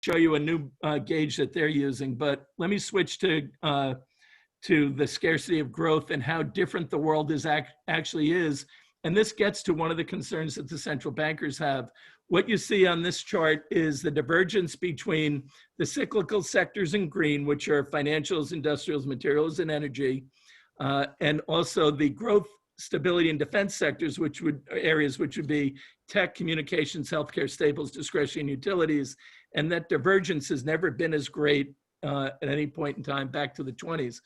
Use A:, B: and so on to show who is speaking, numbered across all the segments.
A: show you a new gauge that they're using, but let me switch to the scarcity of growth and how different the world actually is. And this gets to one of the concerns that the central bankers have. What you see on this chart is the divergence between the cyclical sectors in green, which are financials, industrials, materials, and energy, and also the growth, stability, and defense sectors, which would be tech, communications, healthcare, staples, discretionary, and utilities. And that divergence has never been as great at any point in time back to the 20s.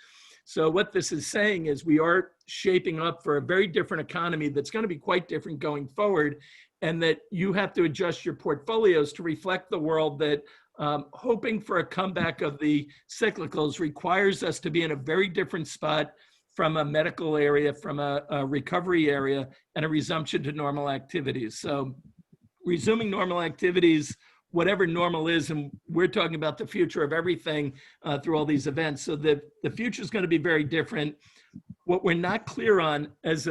A: So what this is saying is we are shaping up for a very different economy that's going to be quite different going forward, and that you have to adjust your portfolios to reflect the world that hoping for a comeback of the cyclicals requires us to be in a very different spot from a medical area, from a recovery area, and a resumption to normal activities. So resuming normal activities, whatever normal is, and we're talking about the future of everything through all these events. So the future is going to be very different. What we're not clear on as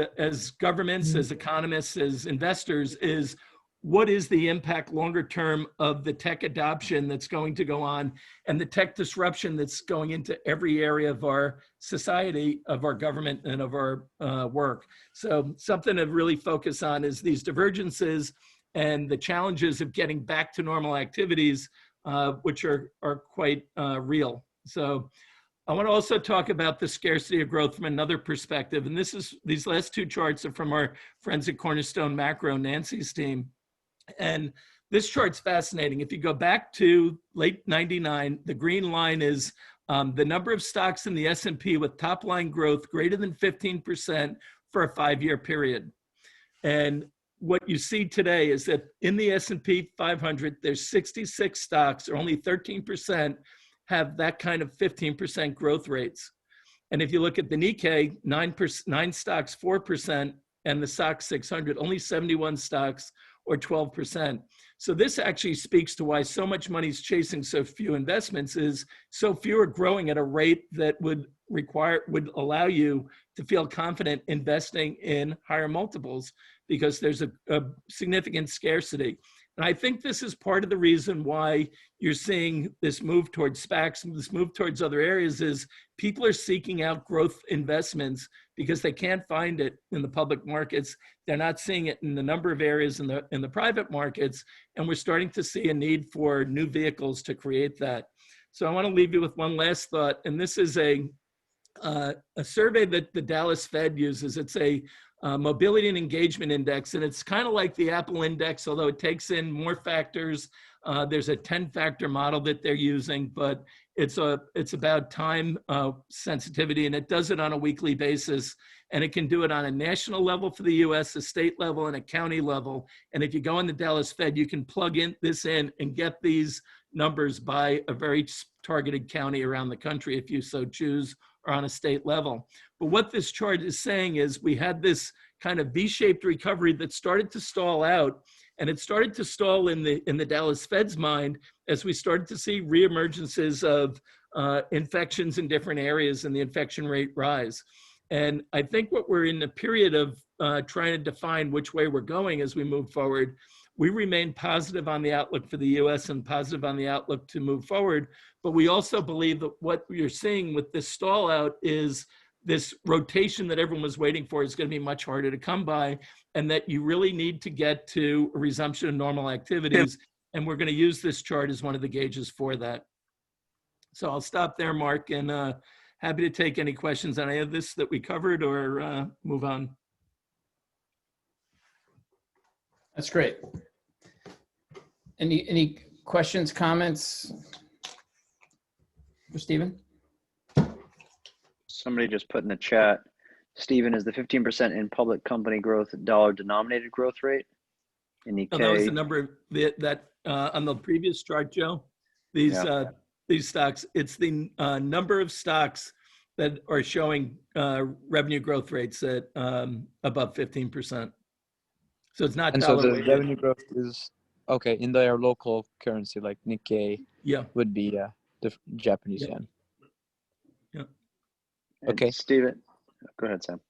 A: governments, as economists, as investors is what is the impact longer term of the tech adoption that's going to go on and the tech disruption that's going into every area of our society, of our government, and of our work. So something to really focus on is these divergences and the challenges of getting back to normal activities, which are quite real. So I want to also talk about the scarcity of growth from another perspective. And these last two charts are from our friends at Cornerstone Macro, Nancy's team. And this chart's fascinating. If you go back to late 99, the green line is the number of stocks in the S&P with top line growth greater than 15% for a 5-year period. And what you see today is that in the S&P 500, there's 66 stocks, or only 13% have that kind of 15% growth rates. And if you look at the Nikkei, 9 stocks, 4%, and the SOX 600, only 71 stocks, or 12%. So this actually speaks to why so much money is chasing so few investments, is so few are growing at a rate that would allow you to feel confident investing in higher multiples, because there's a significant scarcity. And I think this is part of the reason why you're seeing this move towards SPACs, this move towards other areas, is people are seeking out growth investments because they can't find it in the public markets. They're not seeing it in the number of areas in the private markets. And we're starting to see a need for new vehicles to create that. So I want to leave you with one last thought. And this is a survey that the Dallas Fed uses. It's a mobility and engagement index, and it's kind of like the Apple index, although it takes in more factors. There's a 10-factor model that they're using, but it's about time sensitivity, and it does it on a weekly basis, and it can do it on a national level for the US, a state level, and a county level. And if you go in the Dallas Fed, you can plug this in and get these numbers by a very targeted county around the country if you so choose, or on a state level. But what this chart is saying is we had this kind of V-shaped recovery that started to stall out, and it started to stall in the Dallas Fed's mind as we started to see reemergences of infections in different areas and the infection rate rise. And I think what we're in a period of trying to define which way we're going as we move forward. We remain positive on the outlook for the US and positive on the outlook to move forward. But we also believe that what you're seeing with this stall out is this rotation that everyone was waiting for is going to be much harder to come by, and that you really need to get to a resumption of normal activities. And we're going to use this chart as one of the gauges for that. So I'll stop there, Mark, and happy to take any questions on any of this that we covered, or move on.
B: That's great. Any questions, comments for Stephen?
C: Somebody just put in the chat, Stephen, is the 15% in public company growth dollar-denominated growth rate in Nikkei?
A: Oh, that was the number that on the previous chart, Joe. These stocks, it's the number of stocks that are showing revenue growth rates at above 15%. So it's not.
D: And so the revenue growth is okay in their local currency, like Nikkei.
A: Yeah,
D: would be the Japanese yen.
A: Yeah.
D: Okay,
C: Stephen, go ahead, Sam.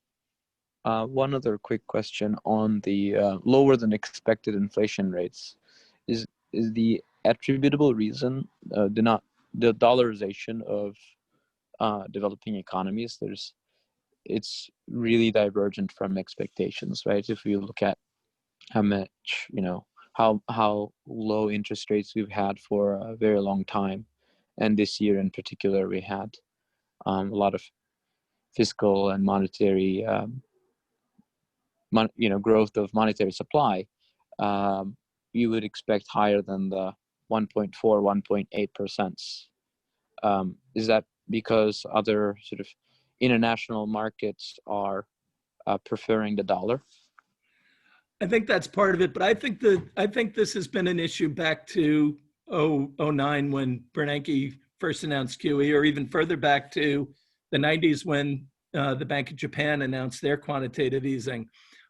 D: One other quick question on the lower than expected inflation rates. Is the attributable reason, the dollarization of developing economies, it's really divergent from expectations, right? If you look at how much, how low interest rates we've had for a very long time, and this year in particular, we had a lot of fiscal and monetary, growth of monetary supply. You would expect higher than the 1.4, 1.8%. Is that because other sort of international markets are preferring the dollar?
A: I think that's part of it, but I think this has been an issue back to 2009 when Bernanke first announced QE, or even further back to the 90s when the Bank of Japan announced their quantitative easing.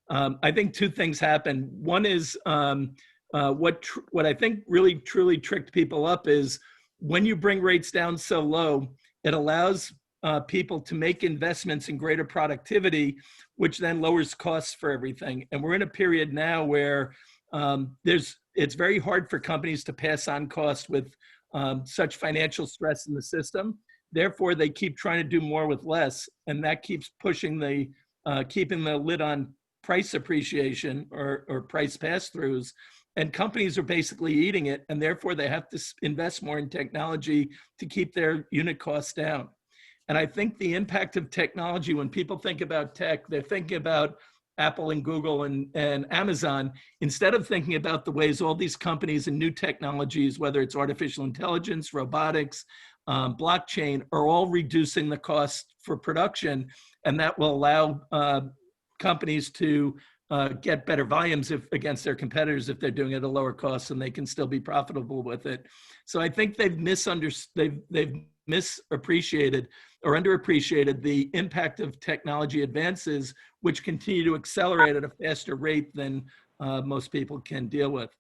A: I think two things happened. One is what I think really truly tricked people up is when you bring rates down so low, it allows people to make investments in greater productivity, which then lowers costs for everything. And we're in a period now where it's very hard for companies to pass on costs with such financial stress in the system. Therefore, they keep trying to do more with less, and that keeps pushing keeping the lid on price appreciation or price pass-throughs. And companies are basically eating it, and therefore they have to invest more in technology to keep their unit costs down. And I think the impact of technology, when people think about tech, they're thinking about Apple and Google and Amazon, instead of thinking about the ways all these companies and new technologies, whether it's artificial intelligence, robotics, blockchain, are all reducing the cost for production. And that will allow companies to get better volumes against their competitors if they're doing it at a lower cost, and they can still be profitable with it. So I think they've misappreciated or underappreciated the impact of technology advances, which continue to accelerate at a faster rate than most people can deal with.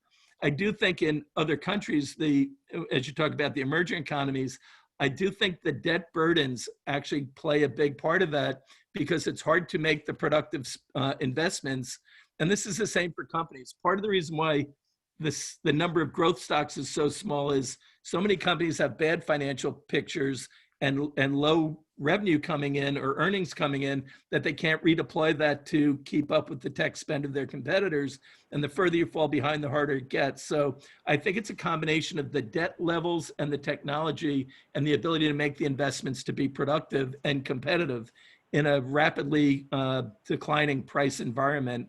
A: I do think in other countries, as you talk about the emerging economies, I do think the debt burdens actually play a big part of that, because it's hard to make the productive investments. And this is the same for companies. Part of the reason why the number of growth stocks is so small is so many companies have bad financial pictures and low revenue coming in or earnings coming in, that they can't redeploy that to keep up with the tech spend of their competitors. And the further you fall behind, the harder it gets. So I think it's a combination of the debt levels and the technology and the ability to make the investments to be productive and competitive in a rapidly declining price environment,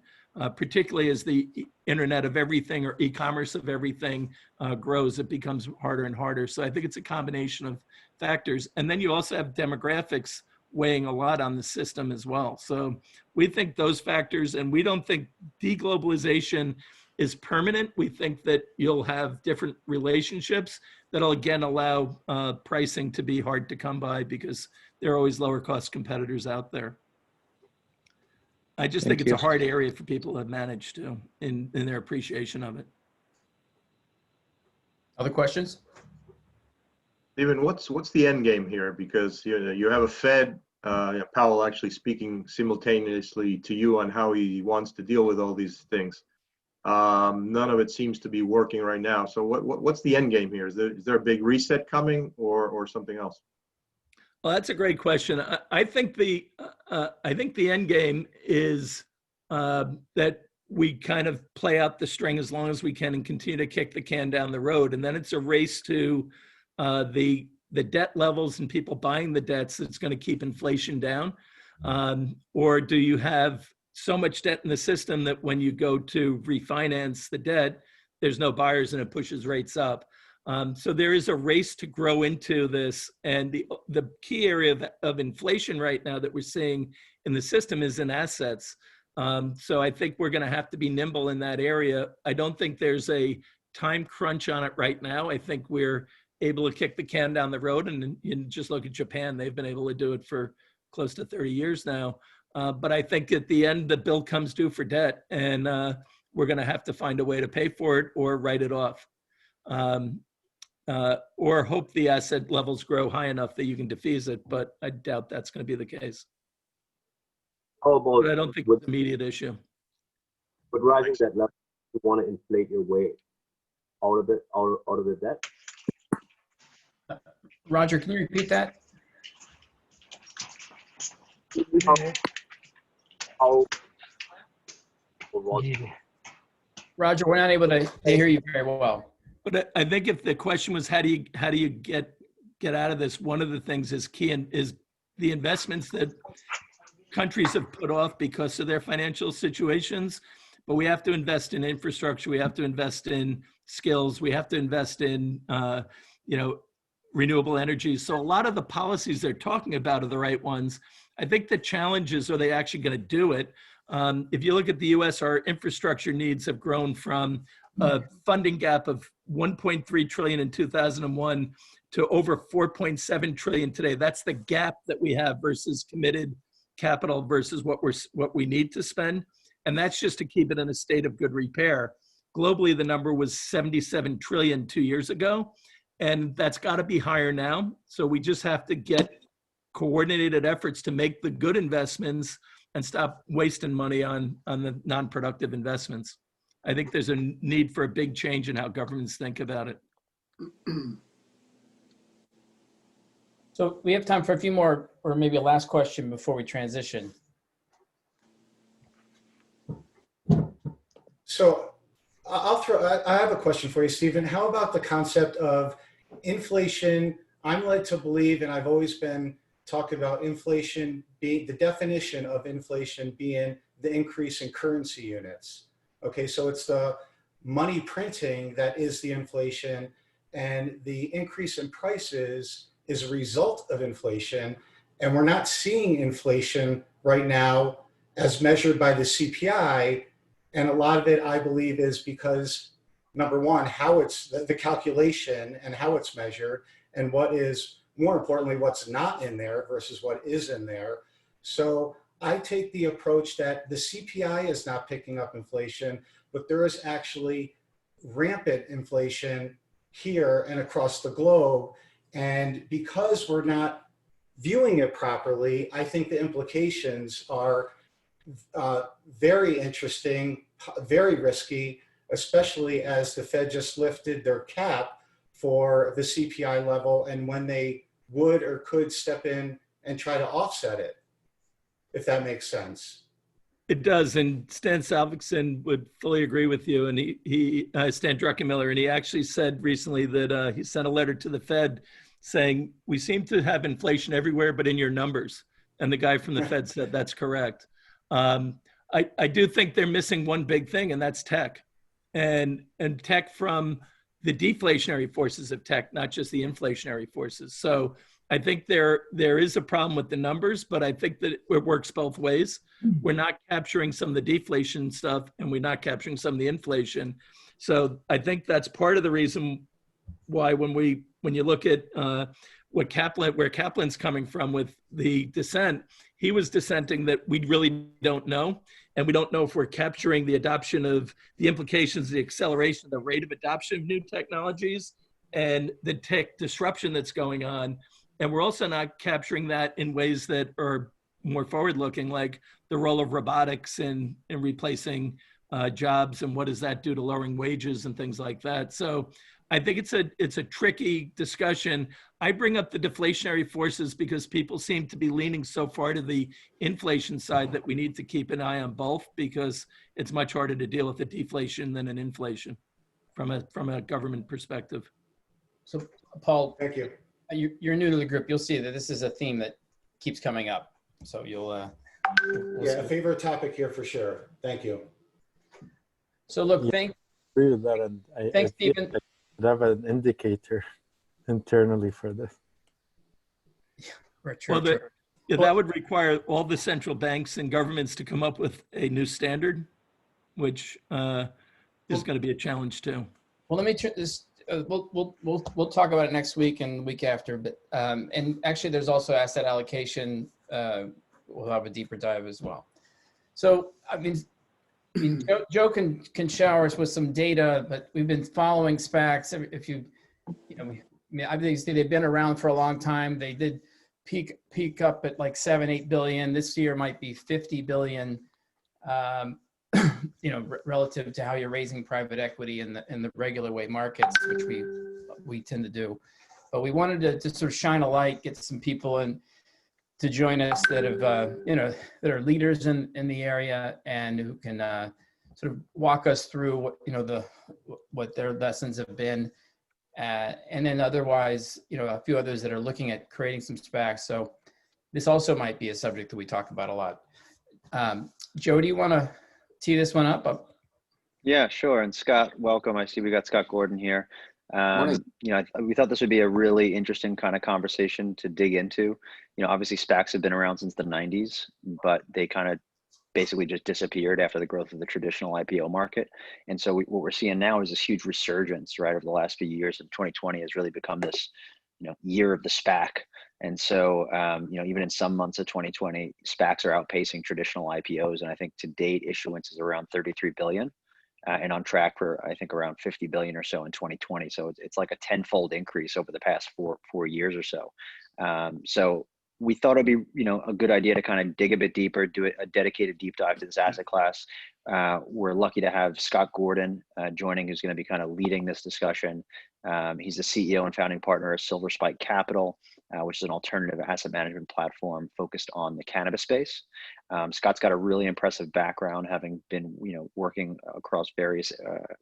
A: particularly as the internet of everything or e-commerce of everything grows. It becomes harder and harder. So I think it's a combination of factors. And then you also have demographics weighing a lot on the system as well. So we think those factors, and we don't think deglobalization is permanent. We think that you'll have different relationships that'll again allow pricing to be hard to come by, because there are always lower cost competitors out there. I just think it's a hard area for people to manage to in their appreciation of it.
B: Other questions?
E: Stephen, what's the end game here? Because you have a Fed, Powell actually speaking simultaneously to you on how he wants to deal with all these things. None of it seems to be working right now. So what's the end game here? Is there a big reset coming, or something else?
A: Well, that's a great question. I think the end game is that we kind of play out the string as long as we can and continue to kick the can down the road, and then it's a race to the debt levels and people buying the debts that's going to keep inflation down, or do you have so much debt in the system that when you go to refinance the debt, there's no buyers and it pushes rates up. So there is a race to grow into this. And the key area of inflation right now that we're seeing in the system is in assets. So I think we're going to have to be nimble in that area. I don't think there's a time crunch on it right now. I think we're able to kick the can down the road, and just look at Japan. They've been able to do it for close to 30 years now. But I think at the end, the bill comes due for debt, and we're going to have to find a way to pay for it or write it off. Or hope the asset levels grow high enough that you can defease it, but I doubt that's going to be the case. But I don't think it's an immediate issue.
F: But rising debt level, you want to inflate your way. out of the debt.
B: Roger, can you repeat that?
F: How was
B: Roger, we're not able to hear you very well.
A: But I think if the question was how do you get out of this, one of the things is key and is the investments that countries have put off because of their financial situations. But we have to invest in infrastructure. We have to invest in skills. We have to invest in renewable energy. So a lot of the policies they're talking about are the right ones. I think the challenge is, are they actually going to do it? If you look at the US, our infrastructure needs have grown from a funding gap of 1.3 trillion in 2001 to over 4.7 trillion today. That's the gap that we have versus committed capital versus what we need to spend. And that's just to keep it in a state of good repair. Globally, the number was 77 trillion 2 years ago, and that's got to be higher now. So we just have to get coordinated efforts to make the good investments and stop wasting money on the non-productive investments. I think there's a need for a big change in how governments think about it.
B: So we have time for a few more, or maybe a last question before we transition.
G: So I have a question for you, Stephen. How about the concept of inflation? I'm led to believe, and I've always been talking about inflation being, the definition of inflation being the increase in currency units. Okay, so it's the money printing that is the inflation, and the increase in prices is a result of inflation. And we're not seeing inflation right now as measured by the CPI. And a lot of it, I believe, is because, number one, how it's the calculation and how it's measured, and what is, more importantly, what's not in there versus what is in there. So I take the approach that the CPI is not picking up inflation, but there is actually rampant inflation here and across the globe. And because we're not viewing it properly, I think the implications are very interesting, very risky, especially as the Fed just lifted their cap for the CPI level, and when they would or could step in and try to offset it, if that makes sense.
A: It does, and Stan Salvikson would fully agree with you. And Stan Druckenmiller, and he actually said recently that he sent a letter to the Fed saying, we seem to have inflation everywhere but in your numbers. And the guy from the Fed said, that's correct. I do think they're missing one big thing, and that's tech. And tech from the deflationary forces of tech, not just the inflationary forces. So I think there is a problem with the numbers, but I think that it works both ways. We're not capturing some of the deflation stuff, and we're not capturing some of the inflation. So I think that's part of the reason why when you look at where Kaplan's coming from with the dissent, he was dissenting that we really don't know. And we don't know if we're capturing the adoption of the implications, the acceleration, the rate of adoption of new technologies, and the tech disruption that's going on. And we're also not capturing that in ways that are more forward-looking, like the role of robotics in replacing jobs, and what does that do to lowering wages and things like that. So I think it's a tricky discussion. I bring up the deflationary forces because people seem to be leaning so far to the inflation side that we need to keep an eye on both, because it's much harder to deal with a deflation than an inflation from a government perspective.
B: So Paul,
G: Thank you.
B: You're new to the group. You'll see that this is a theme that keeps coming up. So you'll,
G: Yeah, a favorite topic here for sure. Thank you.
B: So look,
H: Yeah. Agree with that, and
B: thanks,
H: I feel
B: Stephen.
H: like I should have an indicator internally for this.
A: Well, that would require all the central banks and governments to come up with a new standard, which is going to be a challenge too.
B: Well, let me turn this. We'll talk about it next week and the week after. But and actually, there's also asset allocation. We'll have a deeper dive as well. So I mean, Joe can shower us with some data, but we've been following SPACs. If you know, obviously they've been around for a long time. They did peak up at like 7-8 billion. This year might be 50 billion. relative to how you're raising private equity in the regular way markets, which we tend to do. But we wanted to just sort of shine a light, get some people in to join us that have, that are leaders in the area and who can sort of walk us through what their lessons have been. And then otherwise, a few others that are looking at creating some SPACs. So this also might be a subject that we talk about a lot. Joe, do you want to tee this one up?
C: Yeah, sure. And Scott, welcome. I see we got Scott Gordon here.
I: Morning.
C: We thought this would be a really interesting kind of conversation to dig into. Obviously SPACs have been around since the 90s, but they kind of basically just disappeared after the growth of the traditional IPO market. And so what we're seeing now is this huge resurgence, right, over the last few years. And 2020 has really become this, year of the SPAC. And so, even in some months of 2020, SPACs are outpacing traditional IPOs. And I think to date, issuance is around 33 billion. And on track for, I think, around 50 billion or so in 2020. So it's like a tenfold increase over the past four years or so. So we thought it'd be, a good idea to kind of dig a bit deeper, do a dedicated deep dive to this asset class. We're lucky to have Scott Gordon joining, who's going to be kind of leading this discussion. He's the CEO and founding partner of Silver Spike Capital, which is an alternative asset management platform focused on the cannabis space. Scott's got a really impressive background, having been, working across various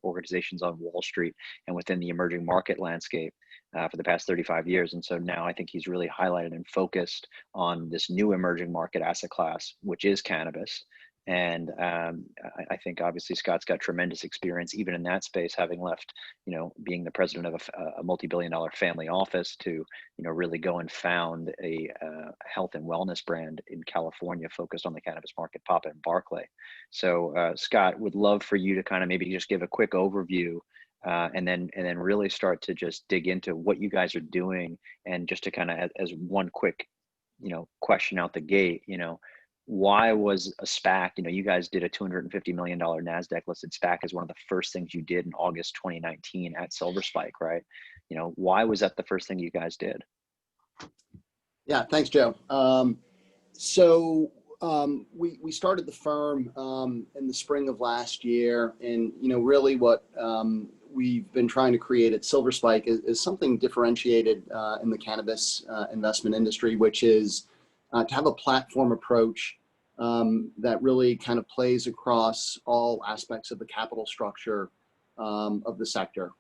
C: organizations on Wall Street and within the emerging market landscape for the past 35 years. And so now I think he's really highlighted and focused on this new emerging market asset class, which is cannabis. And I think obviously Scott's got tremendous experience even in that space, having left, being the president of a multi-billion-dollar family office to, really go and found a health and wellness brand in California focused on the cannabis market, Papa and Barclay. So Scott, would love for you to kind of maybe just give a quick overview and then really start to just dig into what you guys are doing. And just to kind of, as one quick, question out the gate, why was a SPAC, you guys did a $250 million NASDAQ listed SPAC as one of the first things you did in August 2019 at Silver Spike, right? Why was that the first thing you guys did?
I: Yeah, thanks, Joe. We started the firm in the spring of last year, and really what we've been trying to create at Silver Spike is something differentiated in the cannabis investment industry, which is to have a platform approach that really kind of plays across all aspects of the capital structure of the sector.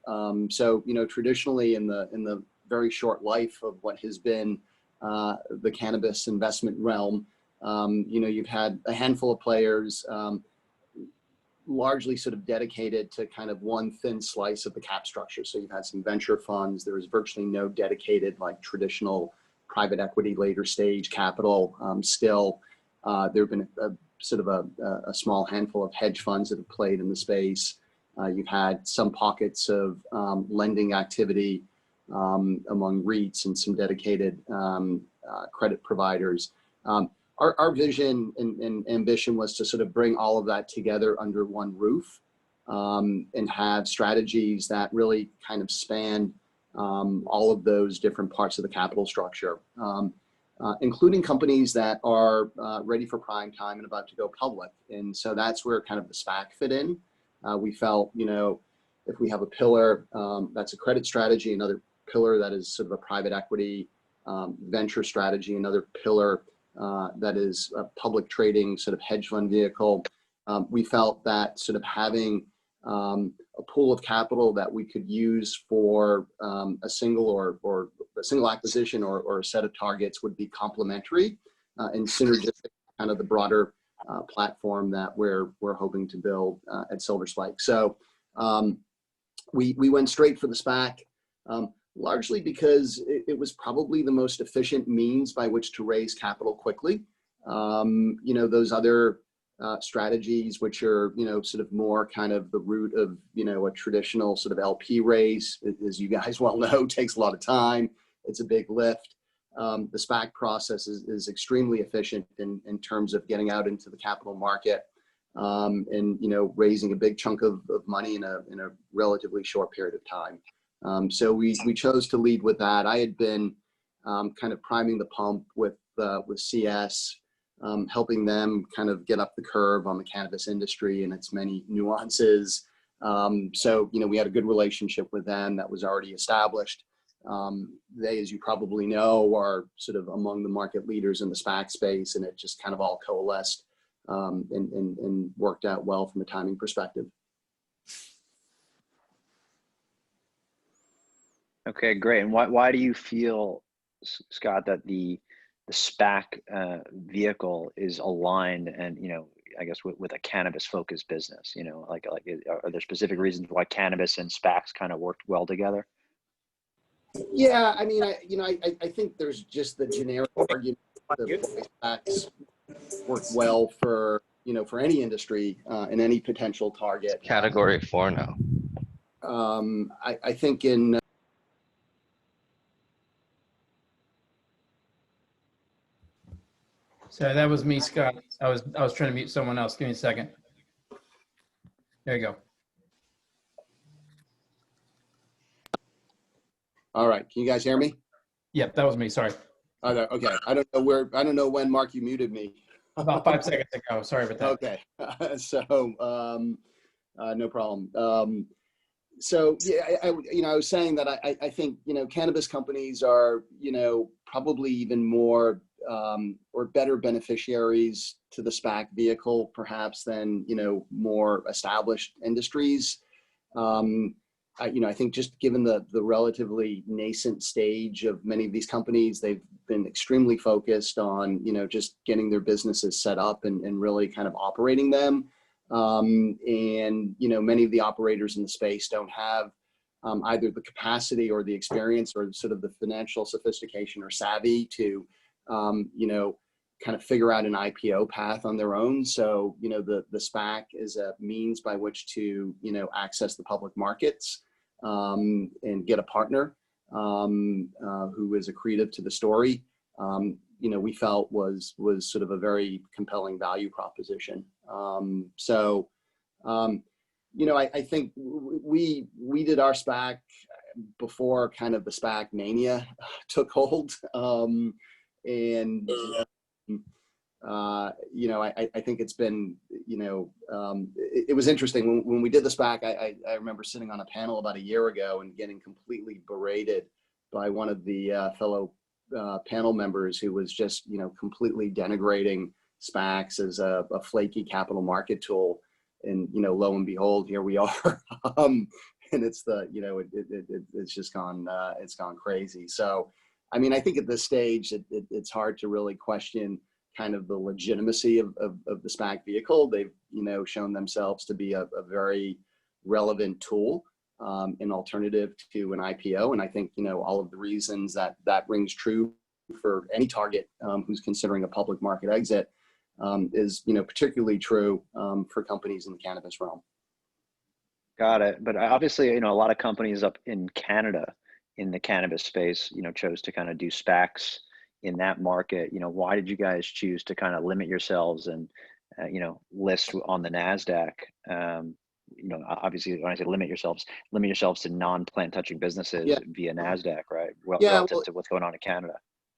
I: Traditionally in the very short life of what has been the cannabis investment realm, you've had a handful of players largely sort of dedicated to kind of one thin slice of the cap structure. So you've had some venture funds. There was virtually no dedicated like traditional private equity later stage capital. Still, there have been a small handful of hedge funds that have played in the space. You've had some pockets of lending activity among REITs and some dedicated credit providers. Our vision and ambition was to sort of bring all of that together under one roof and have strategies that really kind of span all of those different parts of the capital structure, including companies that are ready for prime time and about to go public. And so that's where kind of the SPAC fit in. We felt, if we have a pillar that's a credit strategy, another pillar that is sort of a private equity venture strategy, another pillar that is a public trading sort of hedge fund vehicle, we felt that sort of having a pool of capital that we could use for a single or a single acquisition or a set of targets would be complementary and synergistic, kind of the broader platform that we're hoping to build at Silver Spike. So we went straight for the SPAC, largely because it was probably the most efficient means by which to raise capital quickly. Those other strategies, which are, sort of more kind of the root of, a traditional sort of LP raise, as you guys well know, takes a lot of time. It's a big lift. The SPAC process is extremely efficient in terms of getting out into the capital market and, raising a big chunk of money in a relatively short period of time. So we chose to lead with that. I had been kind of priming the pump with CS helping them kind of get up the curve on the cannabis industry and its many nuances. So, we had a good relationship with them that was already established. They, as you probably know, are sort of among the market leaders in the Spac space, and it just kind of all coalesced and worked out well from a timing perspective.
C: Okay, great. And why do you feel, Scott, that the SPAC vehicle is aligned and, I guess with a cannabis focused business, are there specific reasons why cannabis and SPACs kind of worked well together?
I: Yeah, I mean, I think there's just the generic argument that SPACs work well for any industry and any potential target.
J: Category 4 now.
I: I think in
B: Sorry, that was me, Scott. I was trying to mute someone else. Give me a second. There you go.
I: all right, can you guys hear me?
B: Yep, that was me. Sorry.
I: Okay, I don't know when, Mark, you muted me.
B: About 5 seconds ago. Sorry about that.
I: Okay, so no problem. So yeah, I was saying that I think cannabis companies are probably even more or better beneficiaries to the SPAC vehicle perhaps than more established industries. I think just given the relatively nascent stage of many of these companies, they've been extremely focused on just getting their businesses set up and really kind of operating them. And many of the operators in the space don't have either the capacity or the experience or sort of the financial sophistication or savvy to kind of figure out an IPO path on their own. So the SPAC is a means by which to access the public markets and get a partner who is accretive to the story. We felt was sort of a very compelling value proposition. I think we did our SPAC before kind of the SPAC mania took hold. I think it's been, it was interesting when we did the SPAC. I remember sitting on a panel about a year ago and getting completely berated by one of the fellow panel members who was just, completely denigrating SPACs as a flaky capital market tool. And, lo and behold, here we are. And it's it's just gone, it's gone crazy. So, I mean, I think at this stage, it's hard to really question kind of the legitimacy of the SPAC vehicle. They've, shown themselves to be a very relevant tool, an alternative to an IPO. And I think, all of the reasons that rings true for any target who's considering a public market exit is, particularly true for companies in the cannabis realm.
C: Got it. But obviously, a lot of companies up in Canada in the cannabis space, chose to kind of do SPACs in that market. Why did you guys choose to kind of limit yourselves and, list on the NASDAQ? Obviously when I say limit yourselves to non-plant touching businesses via NASDAQ, right? Relative to what's going on in Canada.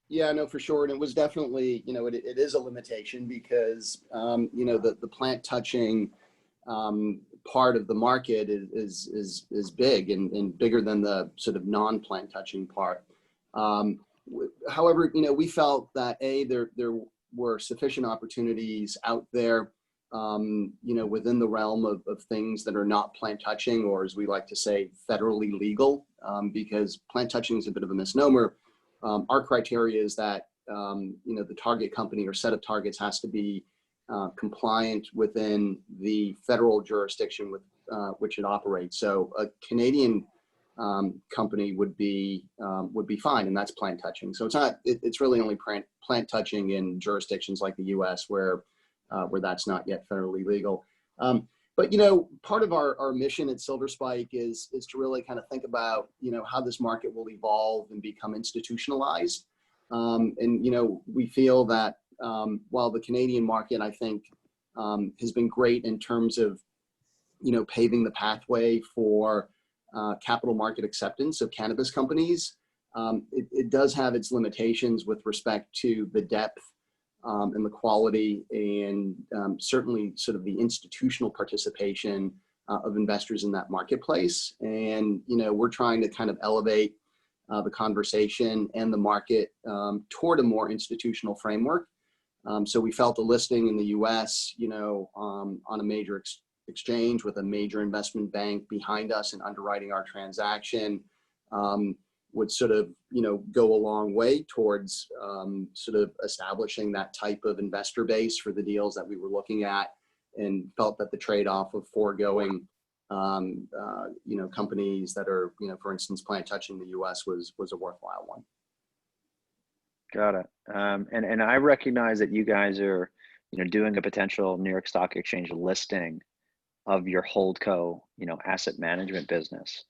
I: Yeah, no, for sure. And it was definitely, it is a limitation because, the plant touching part of the market is big and bigger than the sort of non-plant touching part. However, we felt that there were sufficient opportunities out there, within the realm of things that are not plant touching, or as we like to say, federally legal, because plant touching is a bit of a misnomer. Our criteria is that, the target company or set of targets has to be compliant within the federal jurisdiction with which it operates. So a Canadian company would be fine, and that's plant touching. So it's really only plant touching in jurisdictions like the U.S. where that's not yet federally legal. But part of our mission at Silver Spike is to really kind of think about how this market will evolve and become institutionalized. And we feel that while the Canadian market, I think, has been great in terms of paving the pathway for capital market acceptance of cannabis companies, it does have its limitations with respect to the depth and the quality and certainly sort of the institutional participation of investors in that marketplace. And, we're trying to kind of elevate the conversation and the market toward a more institutional framework. So we felt a listing in the US, on a major exchange with a major investment bank behind us and underwriting our transaction would sort of, go a long way towards sort of establishing that type of investor base for the deals that we were looking at, and felt that the trade-off of foregoing, companies that are, for instance, plant touching the US was a worthwhile one.
C: Got it. And I recognize that you guys are, doing a potential New York Stock Exchange listing of your holdco, asset management business.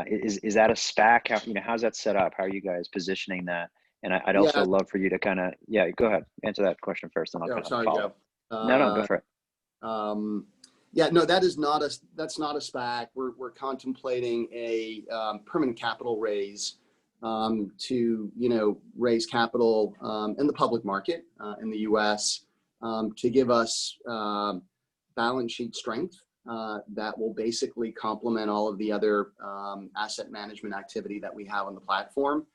C: Is that a SPAC? How's that set up? How are you guys positioning that? And I'd also love for you to kind of, go ahead, answer that question first, and I'll kind of follow.
I: Joe.
C: No, go for it.
I: No, that's not a SPAC. We're contemplating a permanent capital raise to raise capital in the public market in the US to give us balance sheet strength that will basically complement all of the other asset management activity that we have on the platform.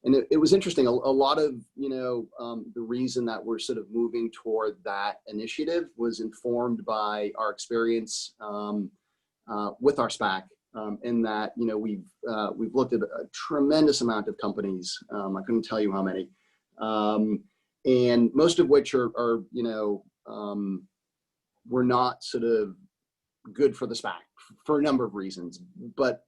I: And it was interesting. A lot of the reason that we're sort of moving toward that initiative was informed by our experience with our SPAC. In that we've looked at a tremendous amount of companies. I couldn't tell you how many, and most of which are were not sort of good for the SPAC for a number of reasons, but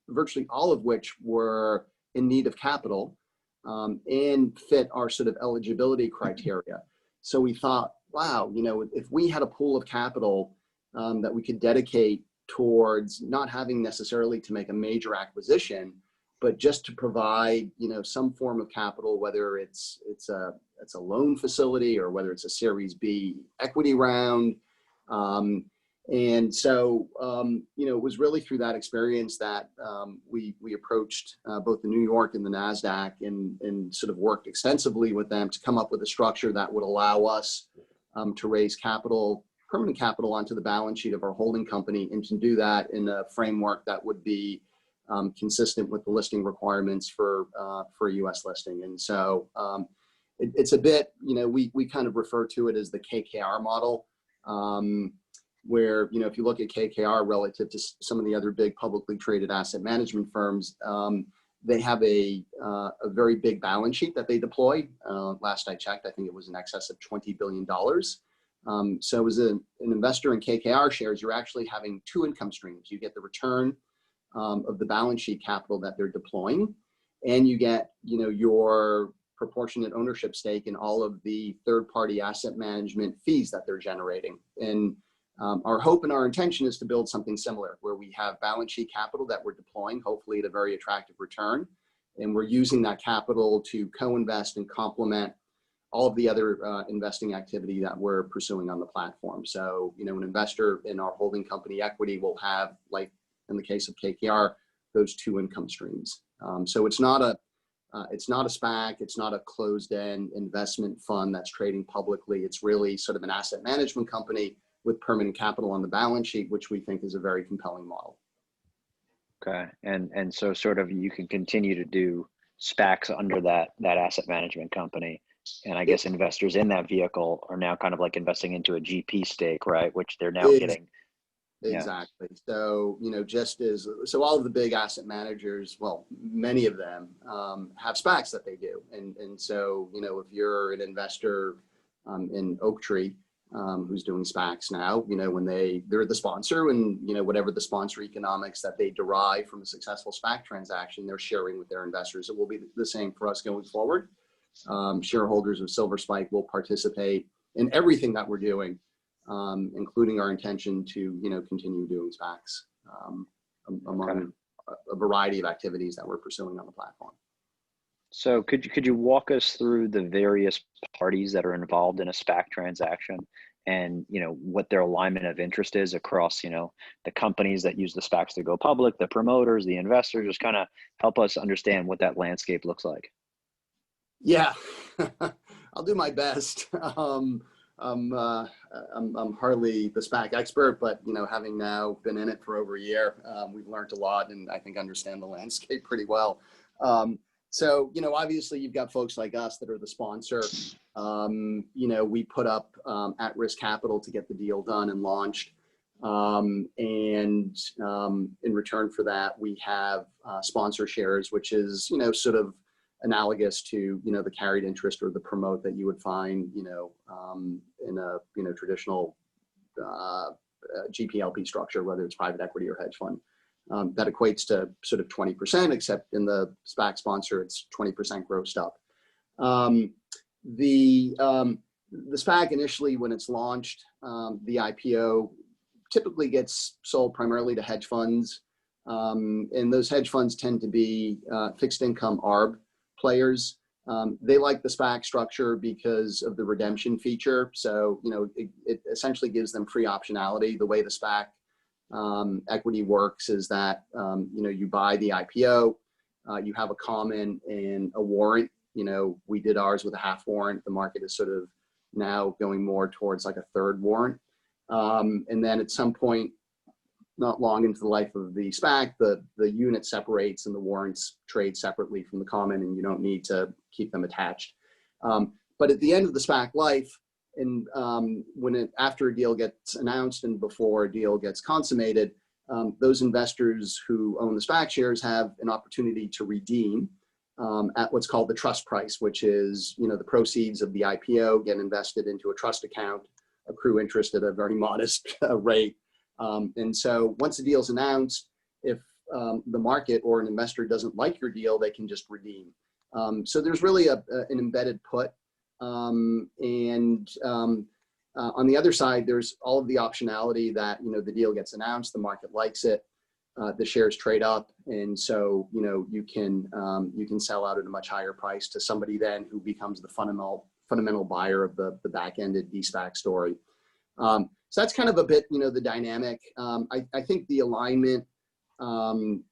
I: virtually all of which were in need of capital and fit our sort of eligibility criteria. So we thought, wow, if we had a pool of capital that we could dedicate towards not having necessarily to make a major acquisition, but just to provide, some form of capital, whether it's a loan facility or whether it's a Series B equity round. And so, it was really through that experience that we approached both the New York and the NASDAQ and sort of worked extensively with them to come up with a structure that would allow us to raise capital, permanent capital, onto the balance sheet of our holding company, and to do that in a framework that would be consistent with the listing requirements for a U.S. listing. And so it's a bit, we kind of refer to it as the KKR model, where, if you look at KKR relative to some of the other big publicly traded asset management firms, they have a very big balance sheet that they deploy. Last I checked, I think it was in excess of $20 billion. So as an investor in KKR shares, you're actually having two income streams. You get the return of the balance sheet capital that they're deploying, and you get, your proportionate ownership stake in all of the third-party asset management fees that they're generating. And our hope and our intention is to build something similar, where we have balance sheet capital that we're deploying, hopefully at a very attractive return, and we're using that capital to co-invest and complement all of the other investing activity that we're pursuing on the platform. So, an investor in our holding company equity will have, like in the case of KKR, those two income streams. So it's not a SPAC, it's not a closed-end investment fund that's trading publicly. It's really sort of an asset management company with permanent capital on the balance sheet, which we think is a very compelling model.
C: Okay, and so sort of you can continue to do SPACs under that asset management company. And I guess investors in that vehicle are now kind of like investing into a GP stake, right? Which they're now getting.
I: Exactly. So, so all of the big asset managers, well, many of them have SPACs that they do. And so, if you're an investor in Oaktree, who's doing SPACs now, when they're the sponsor, and, whatever the sponsor economics that they derive from a successful SPAC transaction, they're sharing with their investors. It will be the same for us going forward. Shareholders of Silver Spike will participate in everything that we're doing, including our intention to, continue doing SPACs among a variety of activities that we're pursuing on the platform.
C: So could you walk us through the various parties that are involved in a SPAC transaction, and what their alignment of interest is across the companies that use the SPACs to go public, the promoters, the investors? Just kind of help us understand what that landscape looks like.
I: Yeah. I'll do my best. I'm hardly the SPAC expert, but having now been in it for over a year, we've learned a lot, and I think understand the landscape pretty well. So obviously you've got folks like us that are the sponsor. We put up at-risk capital to get the deal done and launched, and in return for that, we have sponsor shares, which is sort of analogous to the carried interest or the promote that you would find in a traditional GPLP structure, whether it's private equity or hedge fund. That equates to sort of 20%, except in the SPAC sponsor, it's 20% grossed up. The SPAC initially, when it's launched, the IPO typically gets sold primarily to hedge funds, and those hedge funds tend to be fixed income ARB players. They like the SPAC structure because of the redemption feature. So, it essentially gives them free optionality. The way the SPAC equity works is that, you buy the IPO, you have a common and a warrant. We did ours with a half warrant. The market is sort of now going more towards like a third warrant. And then at some point, not long into the life of the SPAC, the unit separates and the warrants trade separately from the common, and you don't need to keep them attached. But at the end of the SPAC life, and after a deal gets announced and before a deal gets consummated, those investors who own the SPAC shares have an opportunity to redeem at what's called the trust price, which is the proceeds of the IPO get invested into a trust account, accrue interest at a very modest rate. And so once the deal's announced, if the market or an investor doesn't like your deal, they can just redeem. So there's really an embedded put. On the other side, there's all of the optionality that, the deal gets announced, the market likes it, the shares trade up. And so, you can sell out at a much higher price to somebody then who becomes the fundamental buyer of the back-ended de-SPAC story. So that's kind of a bit, the dynamic. I think the alignment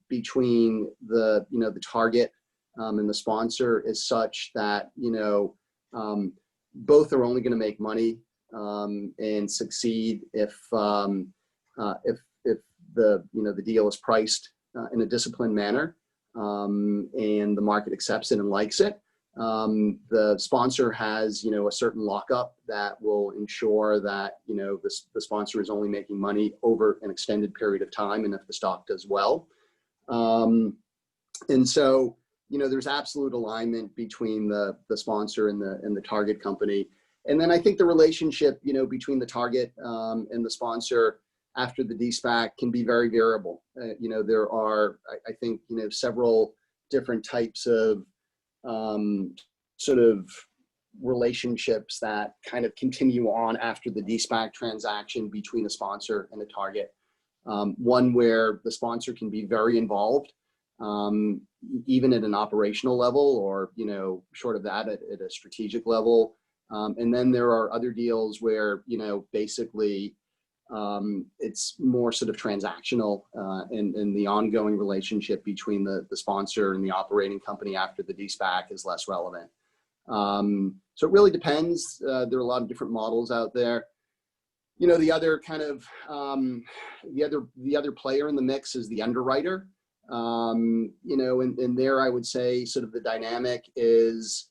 I: between the target and the sponsor is such that, both are only going to make money and succeed if the deal is priced in a disciplined manner and the market accepts it and likes it. The sponsor has, a certain lockup that will ensure that, the sponsor is only making money over an extended period of time, and if the stock does well. And so, there's absolute alignment between the sponsor and the target company. And then I think the relationship, between the target and the sponsor after the de-SPAC can be very variable. There are, I think, several different types of sort of relationships that kind of continue on after the de-SPAC transaction between a sponsor and a target. One where the sponsor can be very involved, even at an operational level or, short of that at a strategic level. And then there are other deals where, basically it's more sort of transactional and the ongoing relationship between the sponsor and the operating company after the de-SPAC is less relevant. So it really depends. There are a lot of different models out there. The other kind of, the other player in the mix is the underwriter. And there I would say sort of the dynamic is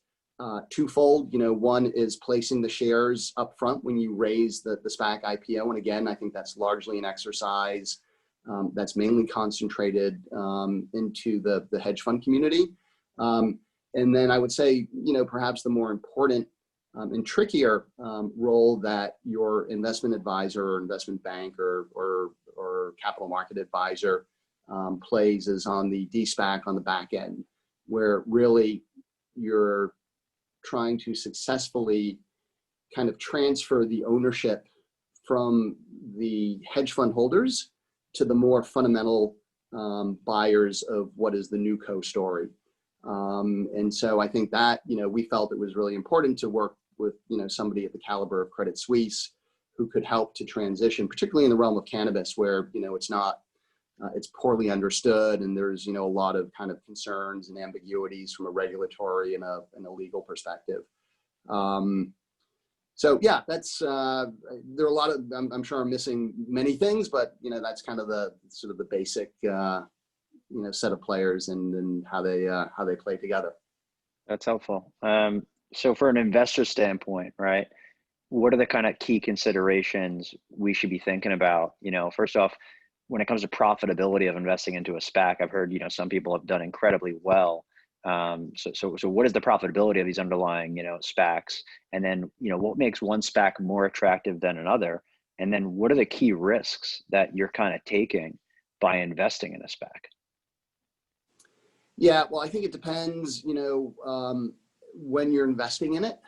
I: twofold. One is placing the shares up front when you raise the SPAC IPO. And again, I think that's largely an exercise that's mainly concentrated into the hedge fund community. And then I would say, perhaps the more important and trickier role that your investment advisor or investment bank or capital market advisor plays is on the de-SPAC on the back end, where really you're trying to successfully kind of transfer the ownership from the hedge fund holders to the more fundamental buyers of what is the new co-story. And so I think that, we felt it was really important to work with, somebody at the caliber of Credit Suisse who could help to transition, particularly in the realm of cannabis where, it's not, it's poorly understood and there's, a lot of kind of concerns and ambiguities from a regulatory and a legal perspective. So yeah, that's there are a lot of, I'm sure I'm missing many things, but that's kind of the sort of the basic set of players and how they play together.
C: That's helpful. So for an investor standpoint, right, what are the kind of key considerations we should be thinking about? First off, when it comes to profitability of investing into a SPAC, I've heard, some people have done incredibly well. So what is the profitability of these underlying, SPACs? And then, what makes one SPAC more attractive than another? And then what are the key risks that you're kind of taking by investing in a SPAC?
I: Yeah, well, I think it depends, when you're investing in it.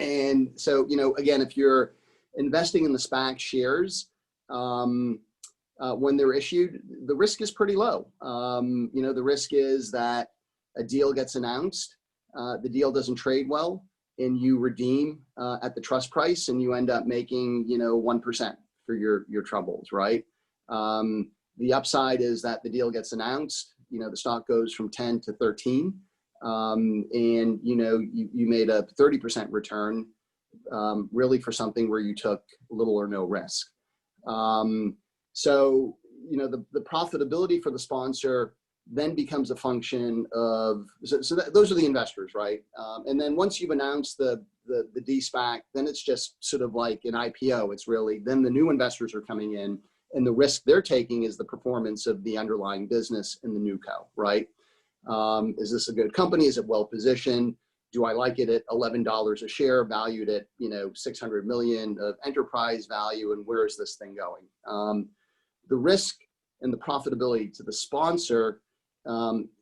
I: And so, again, if you're investing in the SPAC shares, when they're issued, the risk is pretty low. The risk is that a deal gets announced, the deal doesn't trade well, and you redeem at the trust price, and you end up making 1% for your troubles, right? The upside is that the deal gets announced, the stock goes from 10 to 13, and you made a 30% return, really for something where you took little or no risk. So, the profitability for the sponsor then becomes a function of, those are the investors, right? And then once you've announced the de-SPAC, then it's just sort of like an IPO. It's really, then the new investors are coming in, and the risk they're taking is the performance of the underlying business in the new co, right? Is this a good company? Is it well positioned? Do I like it at $11 a share, valued at 600 million of enterprise value, and where is this thing going? The risk and the profitability to the sponsor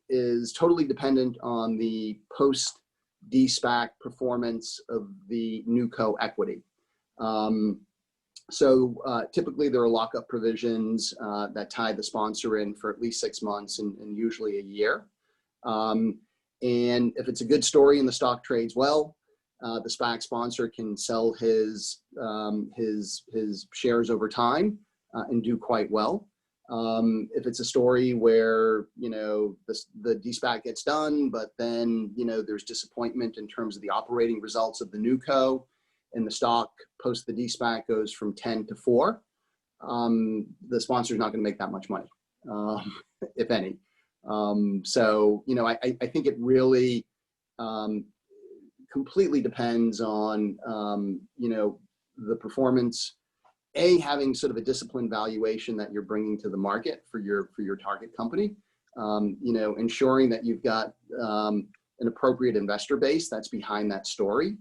I: is totally dependent on the post de-SPAC performance of the new co equity. So typically there are lockup provisions that tie the sponsor in for at least 6 months and usually a year. And if it's a good story and the stock trades well, the SPAC sponsor can sell his shares over time and do quite well. If it's a story where the de-SPAC gets done, but then there's disappointment in terms of the operating results of the new co, and the stock post the de-SPAC goes from 10 to 4, the sponsor's not going to make that much money, if any. So I think it really completely depends on the performance. Having sort of a disciplined valuation that you're bringing to the market for your target company, ensuring that you've got an appropriate investor base that's behind that story,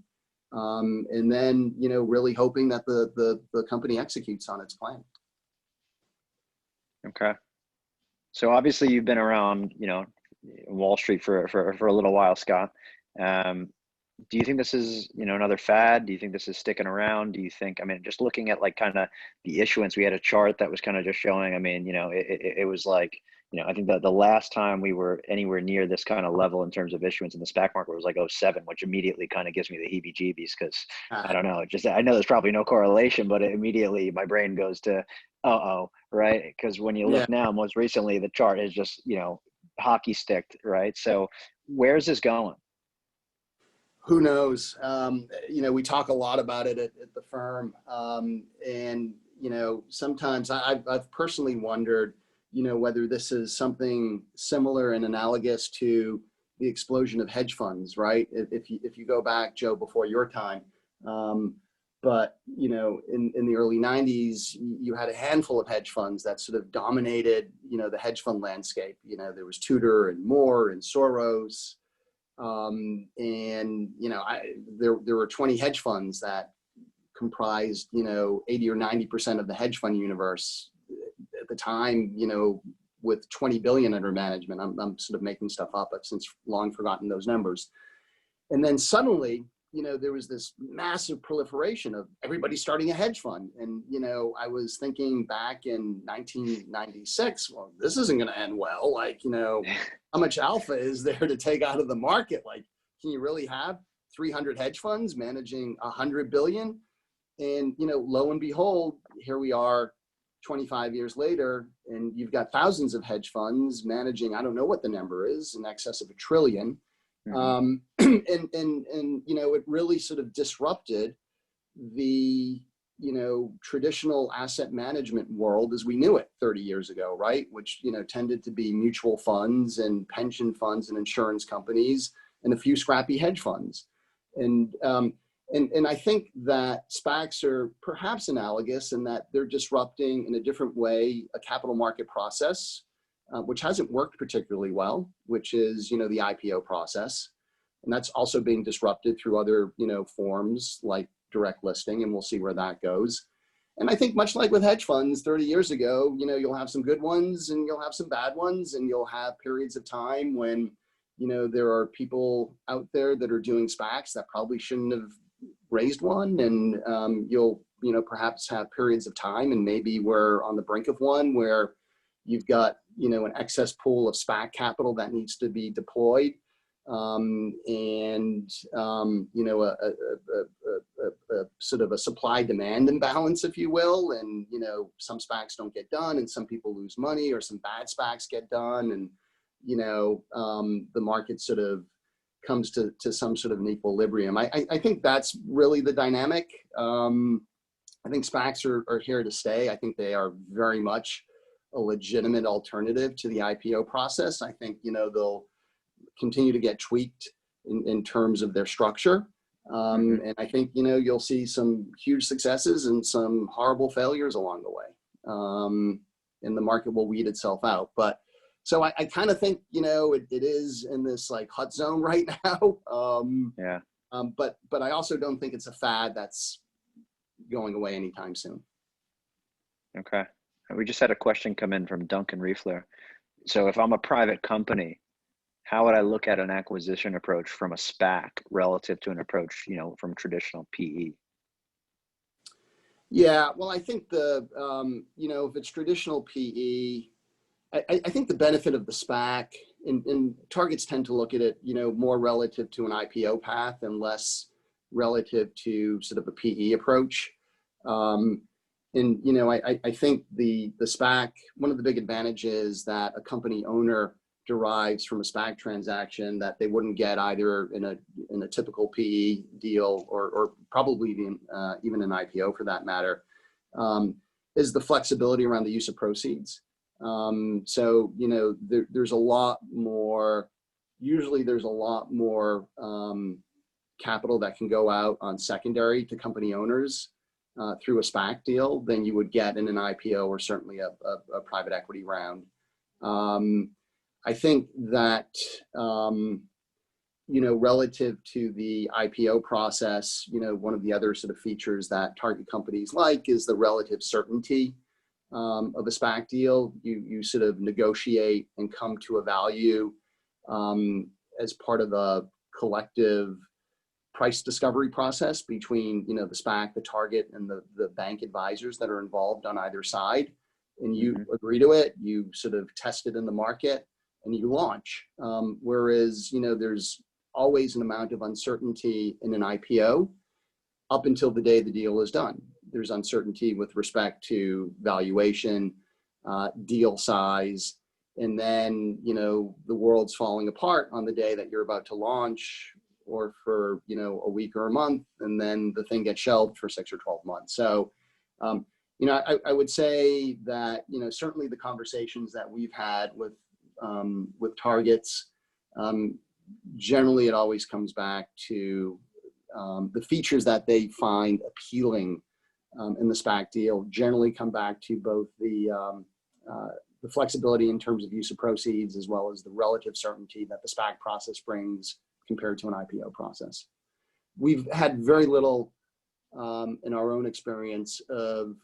I: and then really hoping that the company executes on its plan.
C: Okay. So obviously you've been around, Wall Street for a little while, Scott. Do you think this is, another fad? Do you think this is sticking around? Do you think, just looking at like kind of the issuance, we had a chart that was kind of just showing, it was like, I think that the last time we were anywhere near this kind of level in terms of issuance in the SPAC market was like 2007, which immediately kind of gives me the heebie-jeebies because I don't know, I know there's probably no correlation, but immediately my brain goes to, right? Because when you look now, most recently, the chart is just, hockey sticked, right? So where's this going?
I: Who knows? We talk a lot about it at the firm. And, sometimes I've personally wondered, whether this is something similar and analogous to the explosion of hedge funds, right? If you go back, Joe, before your time. But, in the early 90s, you had a handful of hedge funds that sort of dominated, the hedge fund landscape. There was Tudor and Moore and Soros. And there were 20 hedge funds that comprised 80 or 90% of the hedge fund universe at the time, with 20 billion under management. I'm sort of making stuff up. I've since long forgotten those numbers. And then suddenly there was this massive proliferation of everybody starting a hedge fund. And I was thinking back in 1996, well, this isn't going to end well. Like, how much alpha is there to take out of the market? Like, can you really have 300 hedge funds managing 100 billion? And, lo and behold, here we are 25 years later, and you've got thousands of hedge funds managing, I don't know what the number is, in excess of $1 trillion. And you know, it really sort of disrupted the, you know, traditional asset management world as we knew it 30 years ago, right? Which, you know, tended to be mutual funds and pension funds and insurance companies and a few scrappy hedge funds. And I think that SPACs are perhaps analogous in that they're disrupting in a different way a capital market process, which hasn't worked particularly well, which is, you know, the IPO process. And that's also being disrupted through other, you know, forms like direct listing, and we'll see where that goes. And I think much like with hedge funds 30 years ago, you know, you'll have some good ones and you'll have some bad ones, and you'll have periods of time when, you know, there are people out there that are doing SPACs that probably shouldn't have raised one. And you'll, you know, perhaps have periods of time, and maybe we're on the brink of one where you've got, you know, an excess pool of SPAC capital that needs to be deployed. You know, a sort of a supply demand imbalance, if you will. And, you know, some SPACs don't get done and some people lose money, or some bad SPACs get done. And, you know, the market sort of comes to some sort of an equilibrium. I think that's really the dynamic. I think SPACs are here to stay. I think they are very much a legitimate alternative to the IPO process. I think, you know, they'll continue to get tweaked in terms of their structure. And I think, you know, you'll see some huge successes and some horrible failures along the way. And the market will weed itself out. But so I kind of think, you know, it is in this like hot zone right now. But I also don't think it's a fad that's going away anytime soon.
C: Okay. We just had a question come in from Duncan Riefler. So if I'm a private company, how would I look at an acquisition approach from a SPAC relative to an approach, you know, from traditional PE?
I: Yeah, well, I think the, you know, if it's traditional PE, I think the benefit of the SPAC, and targets tend to look at it, you know, more relative to an IPO path and less relative to sort of a PE approach. And, you know, I think the SPAC, one of the big advantages that a company owner derives from a SPAC transaction that they wouldn't get either in a typical PE deal or probably even an IPO for that matter, is the flexibility around the use of proceeds. So, you know, there's a lot more, usually there's a lot more capital that can go out on secondary to company owners through a SPAC deal than you would get in an IPO or certainly a private equity round. I think that, you know, relative to the IPO process, you know, one of the other sort of features that target companies like is the relative certainty of a SPAC deal. You sort of negotiate and come to a value as part of a collective price discovery process between, you know, the SPAC, the target, and the bank advisors that are involved on either side. And you agree to it, you sort of test it in the market, and you launch. Whereas, you know, there's always an amount of uncertainty in an IPO up until the day the deal is done. There's uncertainty with respect to valuation, deal size, and then, you know, the world's falling apart on the day that you're about to launch, or for, you know, a week or a month, and then the thing gets shelved for 6 or 12 months. So, you know, I would say that, you know, certainly the conversations that we've had with targets, generally it always comes back to the features that they find appealing in the SPAC deal generally come back to both the flexibility in terms of use of proceeds, as well as the relative certainty that the SPAC process brings compared to an IPO process. We've had very little in our own experience of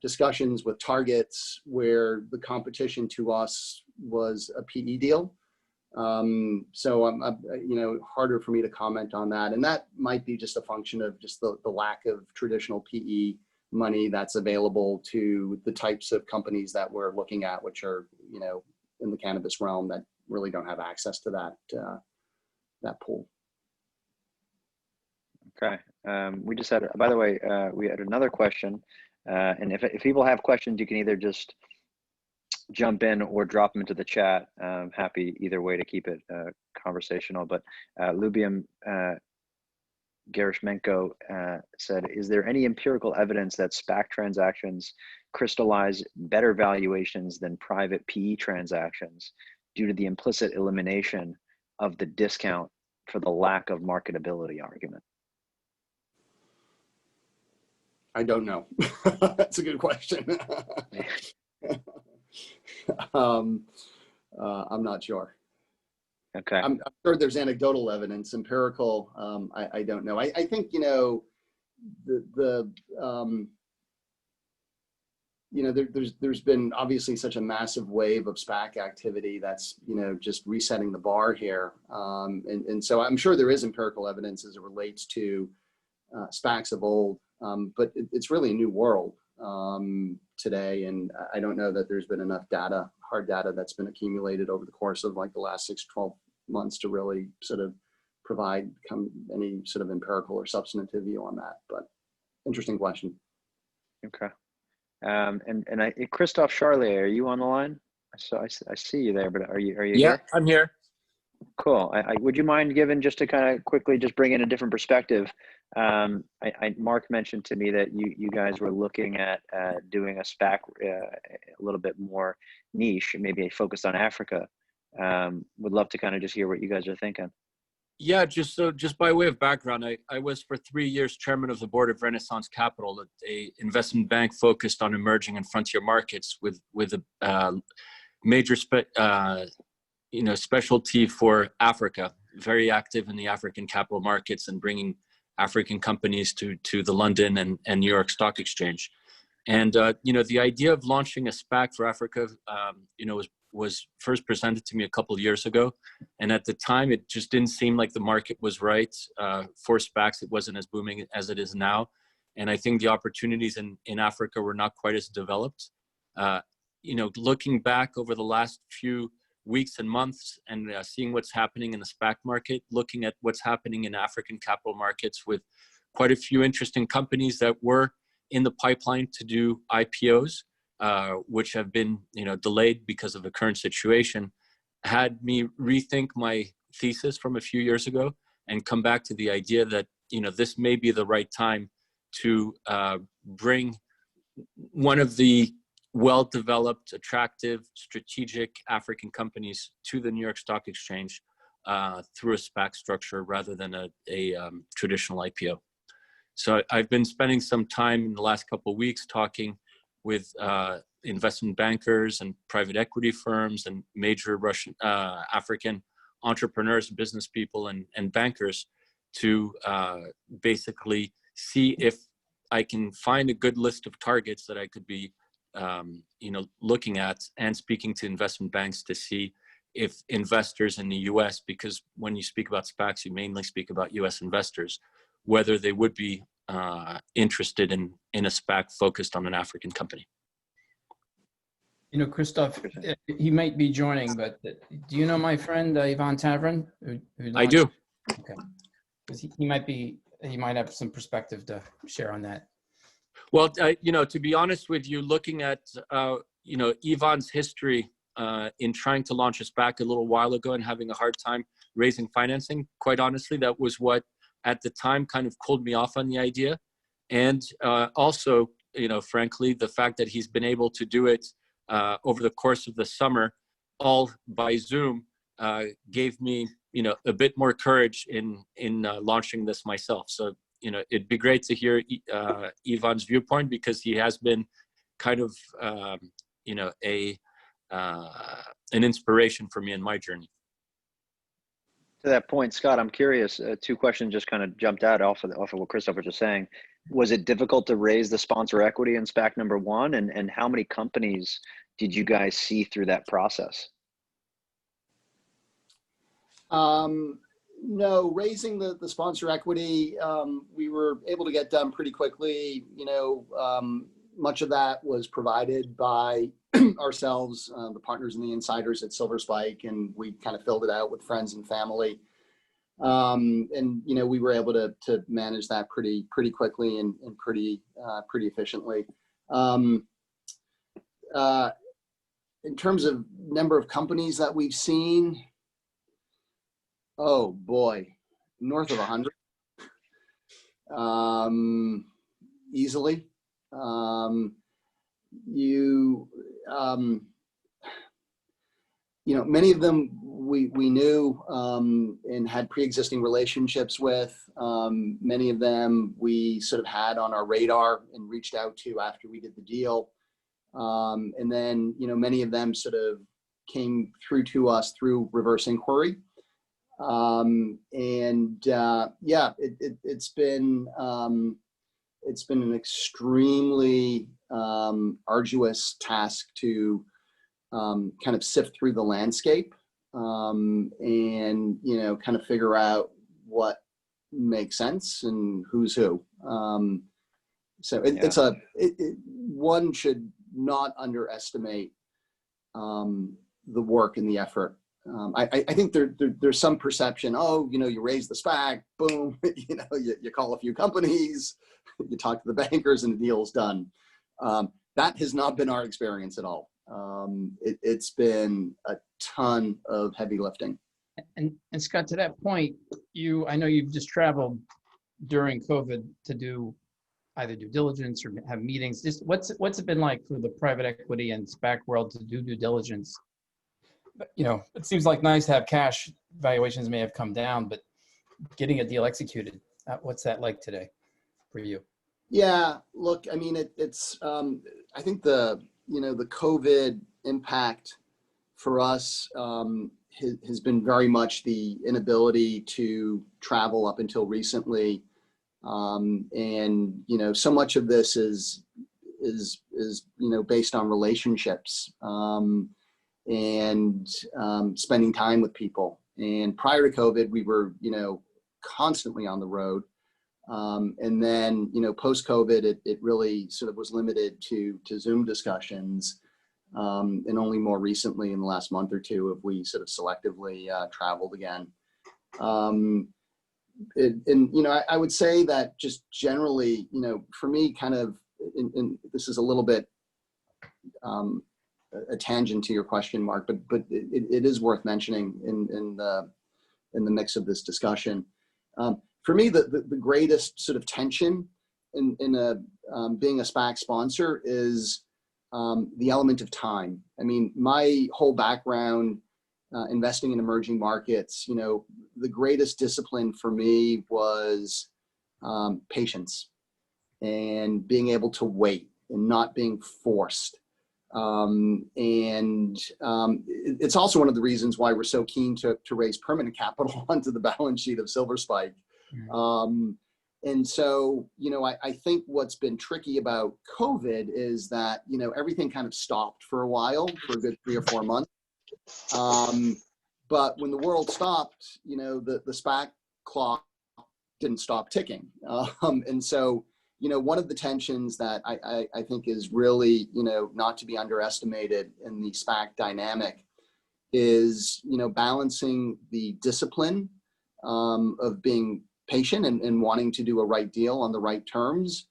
I: discussions with targets where the competition to us was a PE deal. So I'm you know, harder for me to comment on that. And that might be just a function of just the lack of traditional PE money that's available to the types of companies that we're looking at, which are, you know, in the cannabis realm that really don't have access to that pool.
C: Okay. We just had, by the way, we had another question. And if people have questions, you can either just jump in or drop them into the chat. Happy either way to keep it conversational. But Lubium Gerashmenko said, is there any empirical evidence that SPAC transactions crystallize better valuations than private PE transactions due to the implicit elimination of the discount for the lack of marketability argument?
I: I don't know. That's a good question. I'm not sure.
C: Okay.
I: I'm sure there's anecdotal evidence. Empirical, I don't know. I think, you know, there's been obviously such a massive wave of SPAC activity that's, you know, just resetting the bar here. And so I'm sure there is empirical evidence as it relates to SPACs of old, but it's really a new world today. And I don't know that there's been enough data, hard data that's been accumulated over the course of like the last 6 to 12 months to really sort of provide any sort of empirical or substantive view on that. But interesting question.
C: Okay. And Christophe Charlier, are you on the line? I see you there, but are you
D: Yeah,
C: here?
D: I'm here.
C: Cool. Would you mind giving, just to kind of quickly just bring in a different perspective? Mark mentioned to me that you guys were looking at doing a SPAC a little bit more niche, maybe focused on Africa. Would love to kind of just hear what you guys are thinking.
D: Yeah, just by way of background, I was for 3 years chairman of the board of Renaissance Capital, a investment bank focused on emerging and frontier markets with a major specialty for Africa. Very active in the African capital markets and bringing African companies to the London and New York Stock Exchange. And the idea of launching a SPAC for Africa, was first presented to me a couple of years ago. And at the time, it just didn't seem like the market was right for SPACs. It wasn't as booming as it is now. And I think the opportunities in Africa were not quite as developed. Looking back over the last few weeks and months and seeing what's happening in the SPAC market, looking at what's happening in African capital markets with quite a few interesting companies that were in the pipeline to do IPOs, which have been delayed because of the current situation, had me rethink my thesis from a few years ago and come back to the idea that this may be the right time to bring one of the well-developed, attractive, strategic African companies to the New York Stock Exchange through a SPAC structure rather than a traditional IPO. So I've been spending some time in the last couple of weeks talking with investment bankers and private equity firms and major African entrepreneurs, business people, and bankers to basically see if I can find a good list of targets that I could be looking at, and speaking to investment banks to see if investors in the US, because when you speak about SPACs, you mainly speak about US investors, whether they would be interested in a SPAC focused on an African company.
B: Christophe, he might be joining, but do you know my friend Ivan Tavern?
D: I do.
B: Okay. Because he might have some perspective to share on that.
D: Well, to be honest with you, looking at, Ivan's history in trying to launch a SPAC a little while ago and having a hard time raising financing, quite honestly, that was what at the time kind of cooled me off on the idea. And also, frankly, the fact that he's been able to do it over the course of the summer, all by Zoom, gave me, a bit more courage in launching this myself. So, it'd be great to hear Ivan's viewpoint, because he has been kind of, an inspiration for me in my journey.
C: To that point, Scott, I'm curious, 2 questions just kind of jumped out off of what Christophe was just saying. Was it difficult to raise the sponsor equity in SPAC number 1? And how many companies did you guys see through that process?
I: No, raising the sponsor equity, we were able to get done pretty quickly. Much of that was provided by ourselves, the partners and the insiders at Silver Spike, and we kind of filled it out with friends and family. We were able to manage that pretty quickly and pretty efficiently. in terms of number of companies that we've seen, oh boy, north of 100, easily. Many of them we knew and had pre-existing relationships with. Many of them we sort of had on our radar and reached out to after we did the deal. And then, many of them sort of came through to us through reverse inquiry. It's been an extremely arduous task to kind of sift through the landscape and kind of figure out what makes sense and who's who. One should not underestimate the work and the effort. I think there's some perception, you raise the SPAC, boom, you call a few companies, you talk to the bankers and the deal's done. That has not been our experience at all. It's been a ton of heavy lifting.
B: And Scott, to that point, I know you've just traveled during COVID to do either due diligence or have meetings. Just what's it been like for the private equity and SPAC world to do due diligence? It seems like nice to have cash. Valuations may have come down, but getting a deal executed, what's that like today for you?
I: Yeah, look, I mean, it's I think the COVID impact for us has been very much the inability to travel up until recently. So much of this is based on relationships and spending time with people. And prior to COVID, we were, constantly on the road. And then, post COVID, it really sort of was limited to Zoom discussions. And only more recently in the last month or two have we sort of selectively traveled again. I would say that just generally, for me, kind of, this is a little bit a tangent to your question, Mark, but it is worth mentioning in the mix of this discussion. For me, the greatest sort of tension in being a SPAC sponsor is the element of time. I mean, my whole background investing in emerging markets, the greatest discipline for me was patience and being able to wait and not being forced. It's also one of the reasons why we're so keen to raise permanent capital onto the balance sheet of Silver Spike. I think what's been tricky about COVID is that, everything kind of stopped for a while, for a good 3 or 4 months. But when the world stopped, the SPAC clock didn't stop ticking. One of the tensions that I think is really, not to be underestimated in the SPAC dynamic is, balancing the discipline of being patient and wanting to do a right deal on the right terms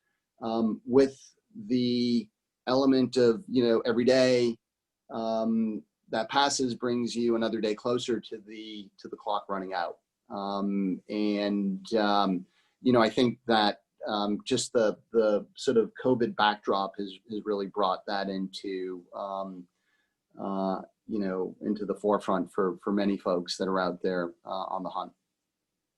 I: with the element of, every day that passes brings you another day closer to the clock running out. I think that just the sort of COVID backdrop has really brought that into the forefront for many folks that are out there on the hunt.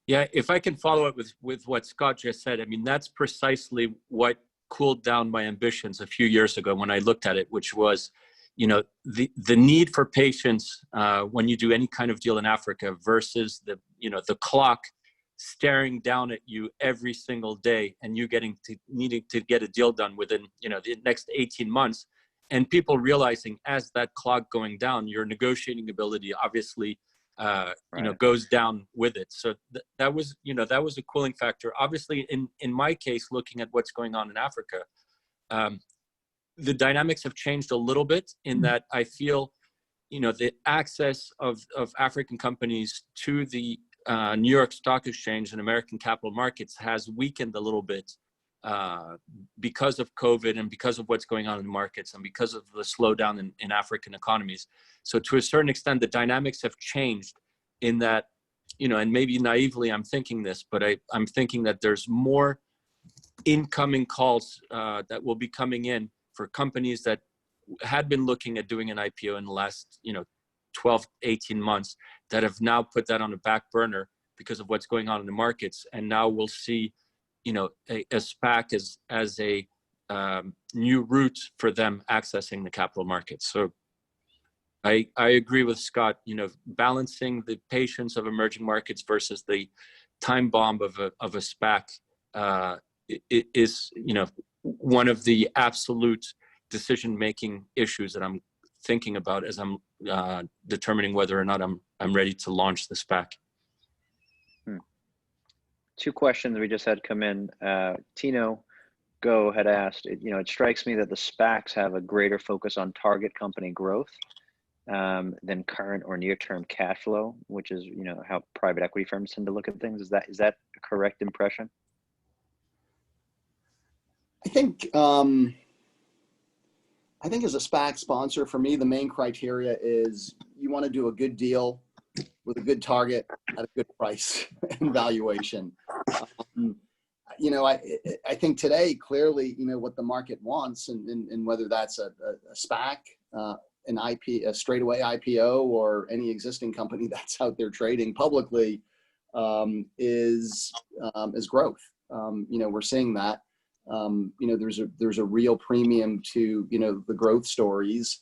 J: Yeah, if I can follow up with what Scott just said, I mean, that's precisely what cooled down my ambitions a few years ago when I looked at it, which was, the need for patience when you do any kind of deal in Africa versus the clock staring down at you every single day and you needing to get a deal done within, the next 18 months. And people realizing as that clock going down, your negotiating ability obviously goes down with it. So that was a cooling factor. Obviously, in my case, looking at what's going on in Africa, the dynamics have changed a little bit in that I feel, the access of African companies to the New York Stock Exchange and American capital markets has weakened a little bit because of COVID and because of what's going on in the markets and because of the slowdown in African economies. So to a certain extent, the dynamics have changed in that, and maybe naively I'm thinking this, but I'm thinking that there's more incoming calls that will be coming in for companies that had been looking at doing an IPO in the last, 12, 18 months that have now put that on the back burner because of what's going on in the markets. And now we'll see, a SPAC as a new route for them accessing the capital markets. So I agree with Scott, balancing the patience of emerging markets versus the time bomb of a SPAC is, one of the absolute decision-making issues that I'm thinking about as I'm determining whether or not I'm ready to launch the SPAC.
C: Two questions we just had come in. Tino Go had asked, it strikes me that the SPACs have a greater focus on target company growth than current or near-term cash flow, which is, how private equity firms tend to look at things. Is that a correct impression?
I: I think as a SPAC sponsor, for me, the main criteria is you want to do a good deal with a good target at a good price and valuation. I think today, clearly, what the market wants, and whether that's a SPAC, a straightaway IPO, or any existing company that's out there trading publicly, is growth. We're seeing that. There's a real premium to the growth stories.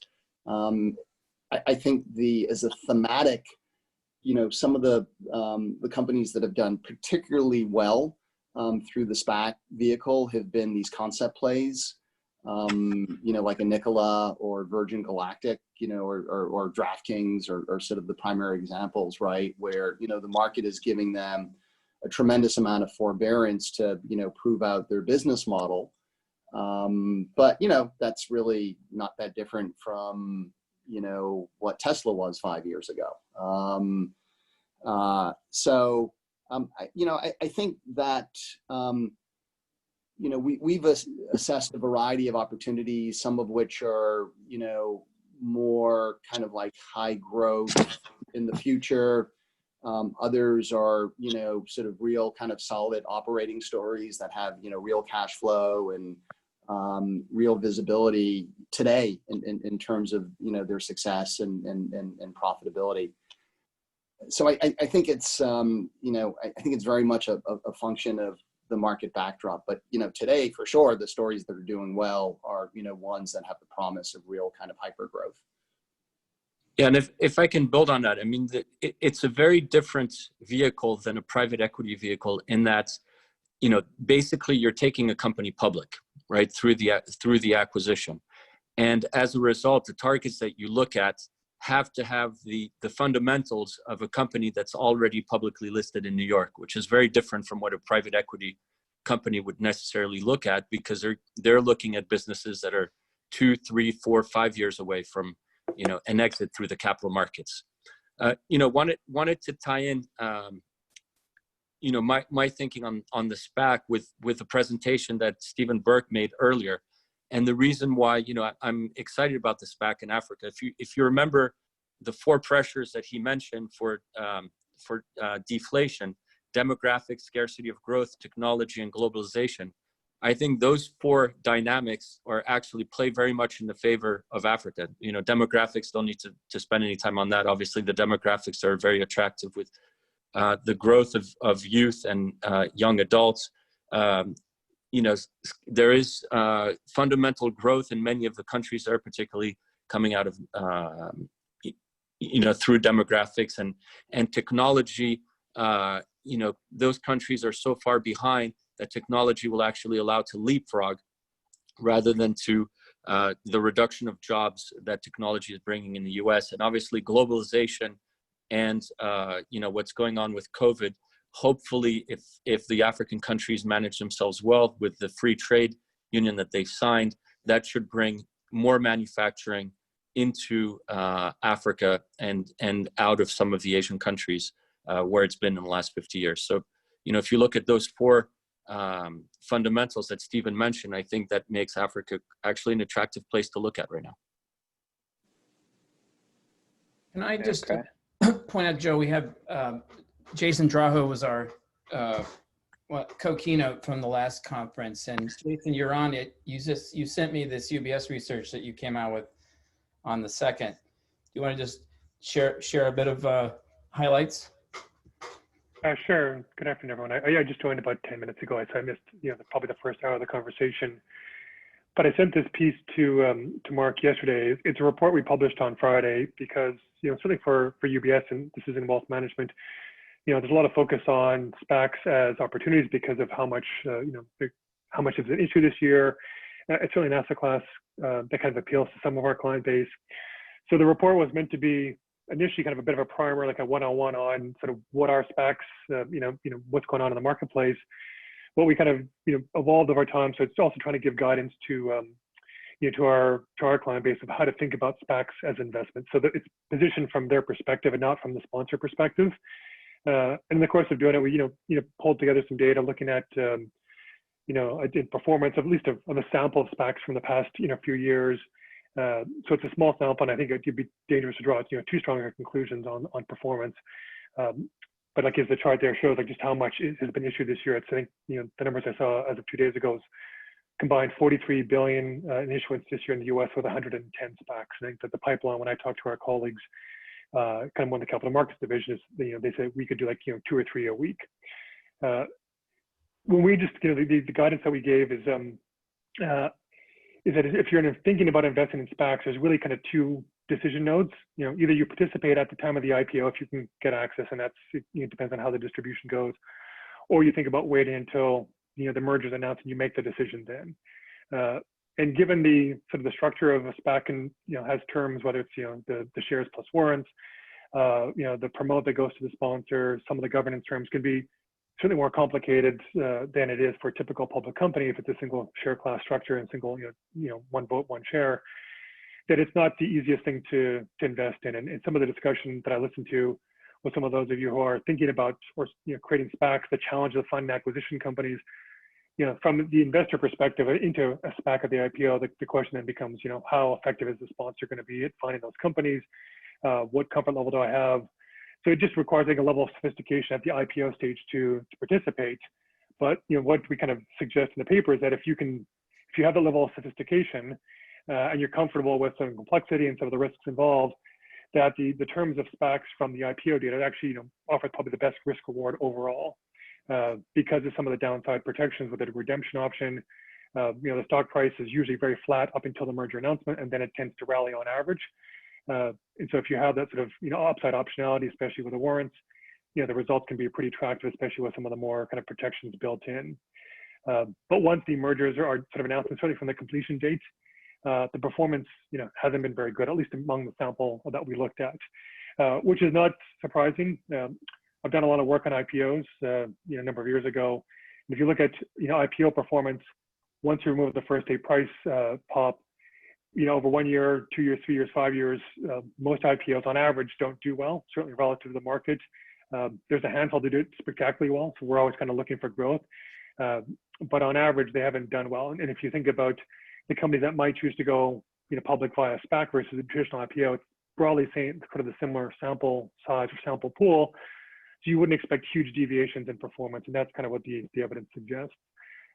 I: I think as a thematic, some of the companies that have done particularly well through the SPAC vehicle have been these concept plays, like a Nikola or Virgin Galactic, or DraftKings are sort of the primary examples, right? Where, the market is giving them a tremendous amount of forbearance to, prove out their business model. But, that's really not that different from, what Tesla was 5 years ago. I think that, we've assessed a variety of opportunities, some of which are, more kind of like high growth in the future. Others are, sort of real kind of solid operating stories that have, real cash flow and real visibility today in terms of, their success and profitability. So I think it's, I think it's very much a function of the market backdrop. But, today, for sure, the stories that are doing well are, ones that have the promise of real kind of hyper growth.
J: Yeah, and if I can build on that, I mean, it's a very different vehicle than a private equity vehicle in that, basically you're taking a company public, right, through the acquisition. And as a result, the targets that you look at have to have the fundamentals of a company that's already publicly listed in New York, which is very different from what a private equity company would necessarily look at, because they're looking at businesses that are 2, 3, 4, 5 years away from an exit through the capital markets. Wanted to tie in, my thinking on the SPAC with the presentation that Stephen Burke made earlier, and the reason why I'm excited about the SPAC in Africa. If you remember the 4 pressures that he mentioned for deflation: demographics, scarcity of growth, technology, and globalization. I think those 4 dynamics actually play very much in the favor of Africa. Demographics, don't need to spend any time on that. Obviously, the demographics are very attractive with the growth of youth and young adults. There is fundamental growth in many of the countries that are particularly coming out of, through demographics and technology. Those countries are so far behind that technology will actually allow to leapfrog rather than to the reduction of jobs that technology is bringing in the US. And obviously globalization and, what's going on with COVID, hopefully if the African countries manage themselves well with the free trade union that they've signed, that should bring more manufacturing into Africa and out of some of the Asian countries where it's been in the last 50 years. So, if you look at those 4 fundamentals that Stephen mentioned, I think that makes Africa actually an attractive place to look at right now.
B: Can I just
C: Okay.
B: point out, Joe, we have Jason Draho was our co-keynote from the last conference, and Jason, you're on it. You sent me this UBS research that you came out with on the 2nd. Do you want to just share a bit of highlights?
K: Sure. Good afternoon, everyone. I just joined about 10 minutes ago, so I missed probably the first hour of the conversation. But I sent this piece to Mark yesterday. It's a report we published on Friday because certainly for UBS, and this is in wealth management, there's a lot of focus on SPACs as opportunities because of how much how much is an issue this year. It's really an asset class that kind of appeals to some of our client base. So the report was meant to be initially kind of a bit of a primer, like a one-on-one on sort of what are SPACs, what's going on in the marketplace, what we kind of evolved over time. So it's also trying to give guidance to to our client base of how to think about SPACs as investments, so that it's positioned from their perspective and not from the sponsor perspective. And in the course of doing it, we pulled together some data looking at I did performance of at least of a sample of SPACs from the past few years. So it's a small sample, and I think it'd be dangerous to draw too strong conclusions on performance. But like as the chart there shows, like just how much has been issued this year. It's, I think the numbers I saw as of 2 days ago is combined $43 billion in issuance this year in the U.S. with 110 SPACs. I think that the pipeline, when I talk to our colleagues, kind of on the capital markets division, is they say we could do like 2 or 3 a week. When we just the guidance that we gave is that if you're thinking about investing in SPACs, there's really kind of 2 decision nodes. Either you participate at the time of the IPO if you can get access, and that's it depends on how the distribution goes, or you think about waiting until the merger's announced and you make the decision then. And given the sort of the structure of a SPAC and has terms, whether it's the shares plus warrants, the promote that goes to the sponsor, some of the governance terms can be certainly more complicated than it is for a typical public company if it's a single share class structure and single one vote, one share. That it's not the easiest thing to invest in. And some of the discussion that I listened to with some of those of you who are thinking about or creating SPACs, the challenge of fund acquisition companies, from the investor perspective into a SPAC at the IPO, the question then becomes, how effective is the sponsor going to be at finding those companies? What comfort level do I have? So it just requires like a level of sophistication at the IPO stage to participate. But what we kind of suggest in the paper is that if you have the level of sophistication and you're comfortable with some complexity and some of the risks involved, that the terms of SPACs from the IPO data actually offers probably the best risk reward overall. Because of some of the downside protections with the redemption option, the stock price is usually very flat up until the merger announcement, and then it tends to rally on average. And so if you have that sort of upside optionality, especially with the warrants, the results can be pretty attractive, especially with some of the more kind of protections built in. But once the mergers are sort of announced, certainly from the completion date, the performance hasn't been very good, at least among the sample that we looked at, which is not surprising. I've done a lot of work on IPOs, a number of years ago. And if you look at, IPO performance, once you remove the first day price pop, over 1 year, 2 years, 3 years, 5 years, most IPOs on average don't do well, certainly relative to the market. There's a handful that do it spectacularly well, so we're always kind of looking for growth. But on average, they haven't done well. And if you think about the companies that might choose to go public via SPAC versus a traditional IPO, it's broadly saying kind of the similar sample size or sample pool. So you wouldn't expect huge deviations in performance, and that's kind of what the evidence suggests.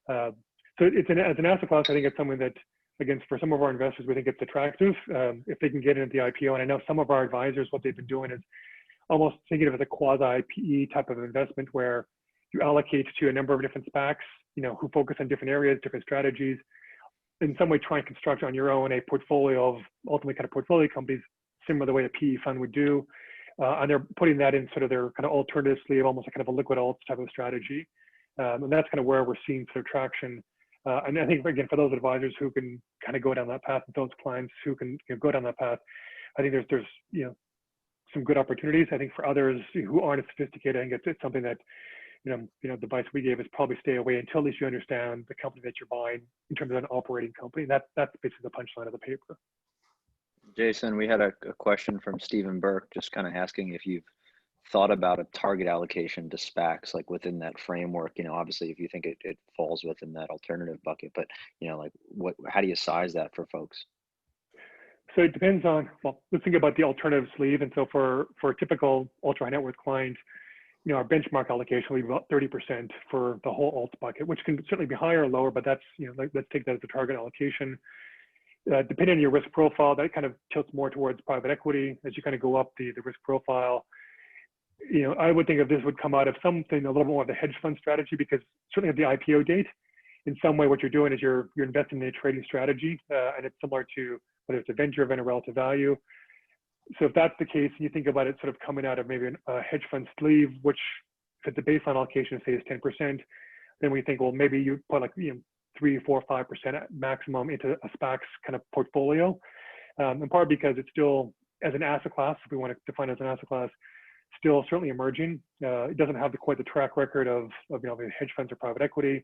K: So as an asset class, I think it's something that, again, for some of our investors, we think it's attractive if they can get into the IPO. And I know some of our advisors, what they've been doing is almost thinking of it as a quasi-PE type of investment where you allocate to a number of different SPACs, who focus on different areas, different strategies, in some way try and construct on your own a portfolio of ultimately kind of portfolio companies, similar to the way a PE fund would do. And they're putting that in sort of their kind of alternative sleeve, almost like kind of a liquid alts type of strategy. And that's kind of where we're seeing sort of traction. And I think, again, for those advisors who can kind of go down that path, and those clients who can go down that path, I think there's some good opportunities. I think for others who aren't as sophisticated, I think it's something that, the advice we gave is probably stay away until at least you understand the company that you're buying in terms of an operating company. That's basically the punchline of the paper.
C: Jason, we had a question from Stephen Burke, just kind of asking if you've thought about a target allocation to SPACs, like within that framework? Obviously if you think it falls within that alternative bucket, but like how do you size that for folks?
K: So it depends on, well, let's think about the alternative sleeve. And so for a typical ultra high net worth client, our benchmark allocation will be about 30% for the whole alt bucket, which can certainly be higher or lower, but that's, let's take that as a target allocation. Depending on your risk profile, that kind of tilts more towards private equity as you kind of go up the risk profile. I would think of this would come out of something a little more of the hedge fund strategy, because certainly at the IPO date, in some way, what you're doing is you're investing in a trading strategy, and it's similar to whether it's a venture event or relative value. So if that's the case, and you think about it sort of coming out of maybe a hedge fund sleeve, which if the baseline allocation say is 10%, then we think, well, maybe you put like 3, 4, 5% maximum into a SPACs kind of portfolio, in part because it's still, as an asset class, if we want to define it as an asset class, still certainly emerging. It doesn't have quite the track record of hedge funds or private equity.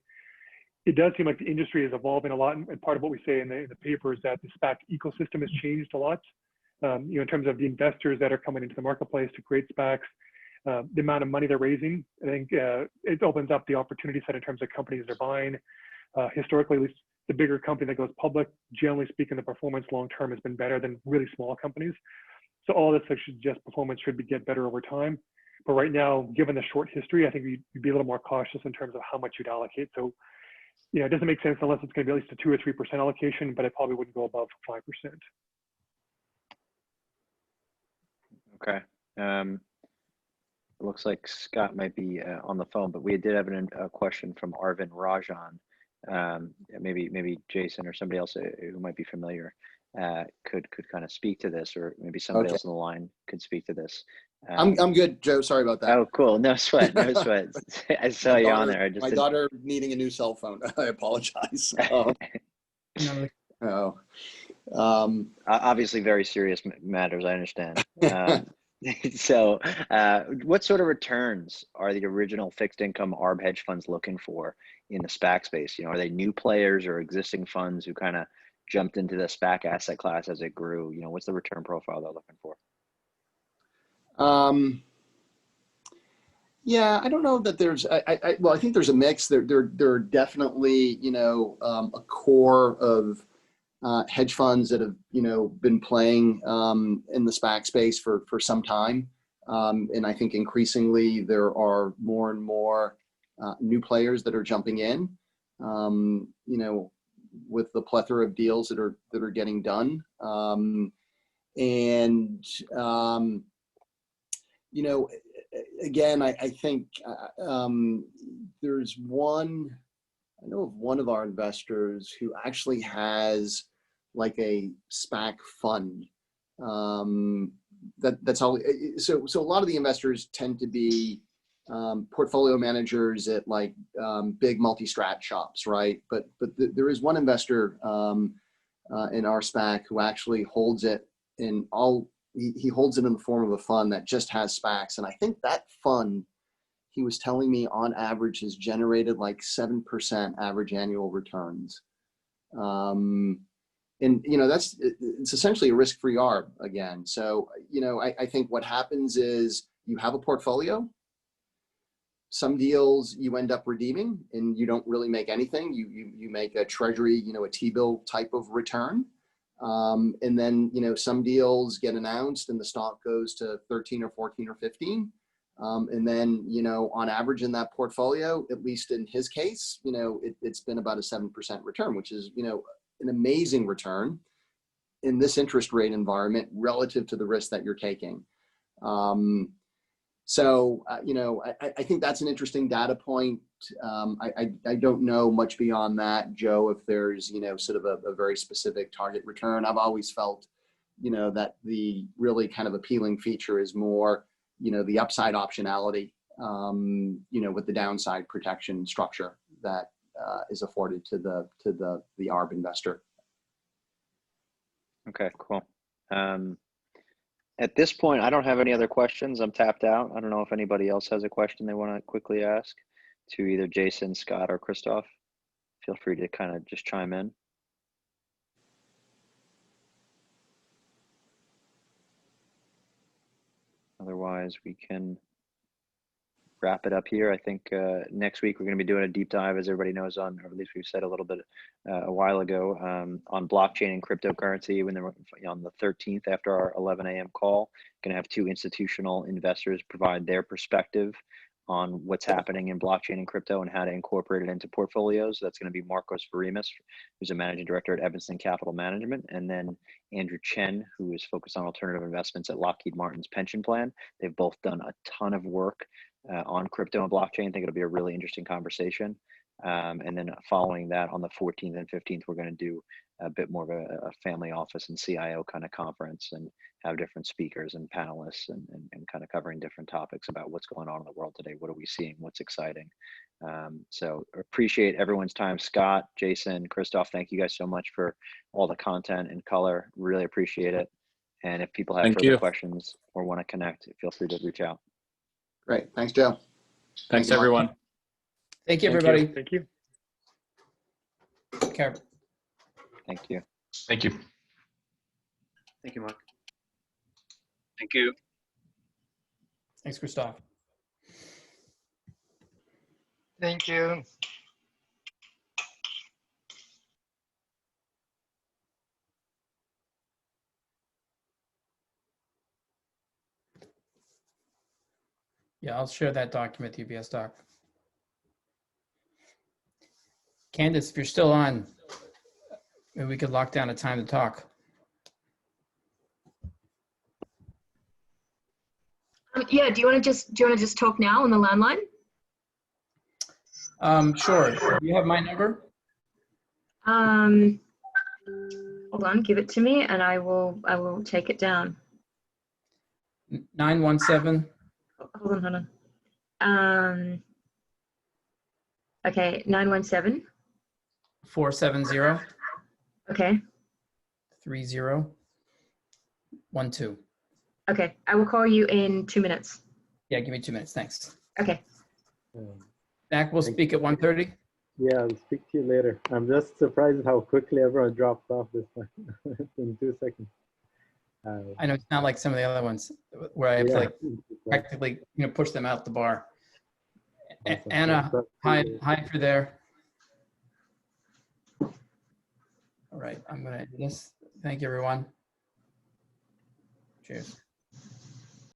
K: It does seem like the industry is evolving a lot, and part of what we say in the paper is that the SPAC ecosystem has changed a lot. In terms of the investors that are coming into the marketplace to create SPACs, the amount of money they're raising, I think it opens up the opportunity set in terms of companies they're buying. Historically, at least the bigger company that goes public, generally speaking, the performance long-term has been better than really small companies. So all this suggests performance should get better over time. But right now, given the short history, I think you'd be a little more cautious in terms of how much you'd allocate. So, it doesn't make sense unless it's going to be at least a 2 or 3% allocation, but I probably wouldn't go above 5%.
C: Okay. It looks like Scott might be on the phone, but we did have a question from Arvind Rajan. Maybe Jason or somebody else who might be familiar could kind of speak to this, or maybe somebody else on the line could speak to this.
I: I'm good, Joe. Sorry about that.
C: Oh, cool. No sweat. No sweat. I saw you on there.
I: My daughter needing a new cell phone. I apologize.
C: Obviously, very serious matters. I understand. So, what sort of returns are the original fixed income ARB hedge funds looking for in the SPAC space? Are they new players or existing funds who kind of jumped into the SPAC asset class as it grew? What's the return profile they're looking for?
I: Yeah, I don't know that there's. Well, I think there's a mix. There are definitely a core of hedge funds that have been playing in the SPAC space for some time, and I think increasingly there are more and more new players that are jumping in. With the plethora of deals that are getting done, again, I think there's one. I know of one of our investors who actually has like a SPAC fund. That's all. So a lot of the investors tend to be portfolio managers at like big multi-strat shops, right? But there is one investor in our SPAC who actually holds it in all. He holds it in the form of a fund that just has SPACs, and I think that fund, he was telling me, on average has generated like 7% average annual returns. And it's essentially a risk-free ARB again. So I think what happens is you have a portfolio. Some deals you end up redeeming and you don't really make anything. You make a treasury, a T-bill type of return. And then, some deals get announced and the stock goes to 13 or 14 or 15. And then, on average in that portfolio, at least in his case, it's been about a 7% return, which is, an amazing return in this interest rate environment relative to the risk that you're taking. So, I think that's an interesting data point. I don't know much beyond that, Joe, if there's, sort of a very specific target return. I've always felt, that the really kind of appealing feature is more, the upside optionality, with the downside protection structure that is afforded to the ARB investor.
C: Okay, cool. At this point, I don't have any other questions. I'm tapped out. I don't know if anybody else has a question they want to quickly ask to either Jason, Scott, or Christoph. Feel free to kind of just chime in. Otherwise, we can wrap it up here. I think next week we're going to be doing a deep dive, as everybody knows, on, or at least we've said a little bit a while ago, on blockchain and cryptocurrency. When they're on the 13th after our 11 a.m. call, going to have 2 institutional investors provide their perspective on what's happening in blockchain and crypto and how to incorporate it into portfolios. That's going to be Marcos Varimas, who's a managing director at Evanston Capital Management, and then Andrew Chen, who is focused on alternative investments at Lockheed Martin's pension plan. They've both done a ton of work on crypto and blockchain. I think it'll be a really interesting conversation. And then following that, on the 14th and 15th, we're going to do a bit more of a family office and CIO kind of conference, and have different speakers and panelists, and kind of covering different topics about what's going on in the world today. What are we seeing? What's exciting? So appreciate everyone's time. Scott, Jason, Christoph, thank you guys so much for all the content and color. Really appreciate it. And if people have further questions or want to connect, feel free to reach out.
I: Great. Thanks, Joe.
J: Thanks, everyone.
B: Thank you, everybody.
K: Thank you.
B: Take care.
C: Thank you.
L: Thank you.
F: Thank you, Mark.
J: Thank you.
B: Thanks, Christoph.
L: Thank you.
B: Yeah, I'll share that document, the UBS doc. Candace, if you're still on, maybe we could lock down a time to talk.
M: Yeah, do you want to just talk now on the landline?
B: Sure. Do you have my number?
M: Hold on, give it to me and I will take it down.
B: 917.
M: Hold on. Okay, 917.
B: 470.
M: Okay.
B: 3012.
M: Okay, I will call you in 2 minutes.
B: Yeah, give me 2 minutes. Thanks.
M: Okay.
B: Mac, we'll speak at 1:30.
H: Yeah, I'll speak to you later. I'm just surprised how quickly everyone dropped off this time in 2 seconds.
B: I know it's not like some of the other ones where I have to practically push them out the bar.
H: Awesome.
B: Anna, hi if you're there. All right, I'm gonna end this. Thank you, everyone. Cheers.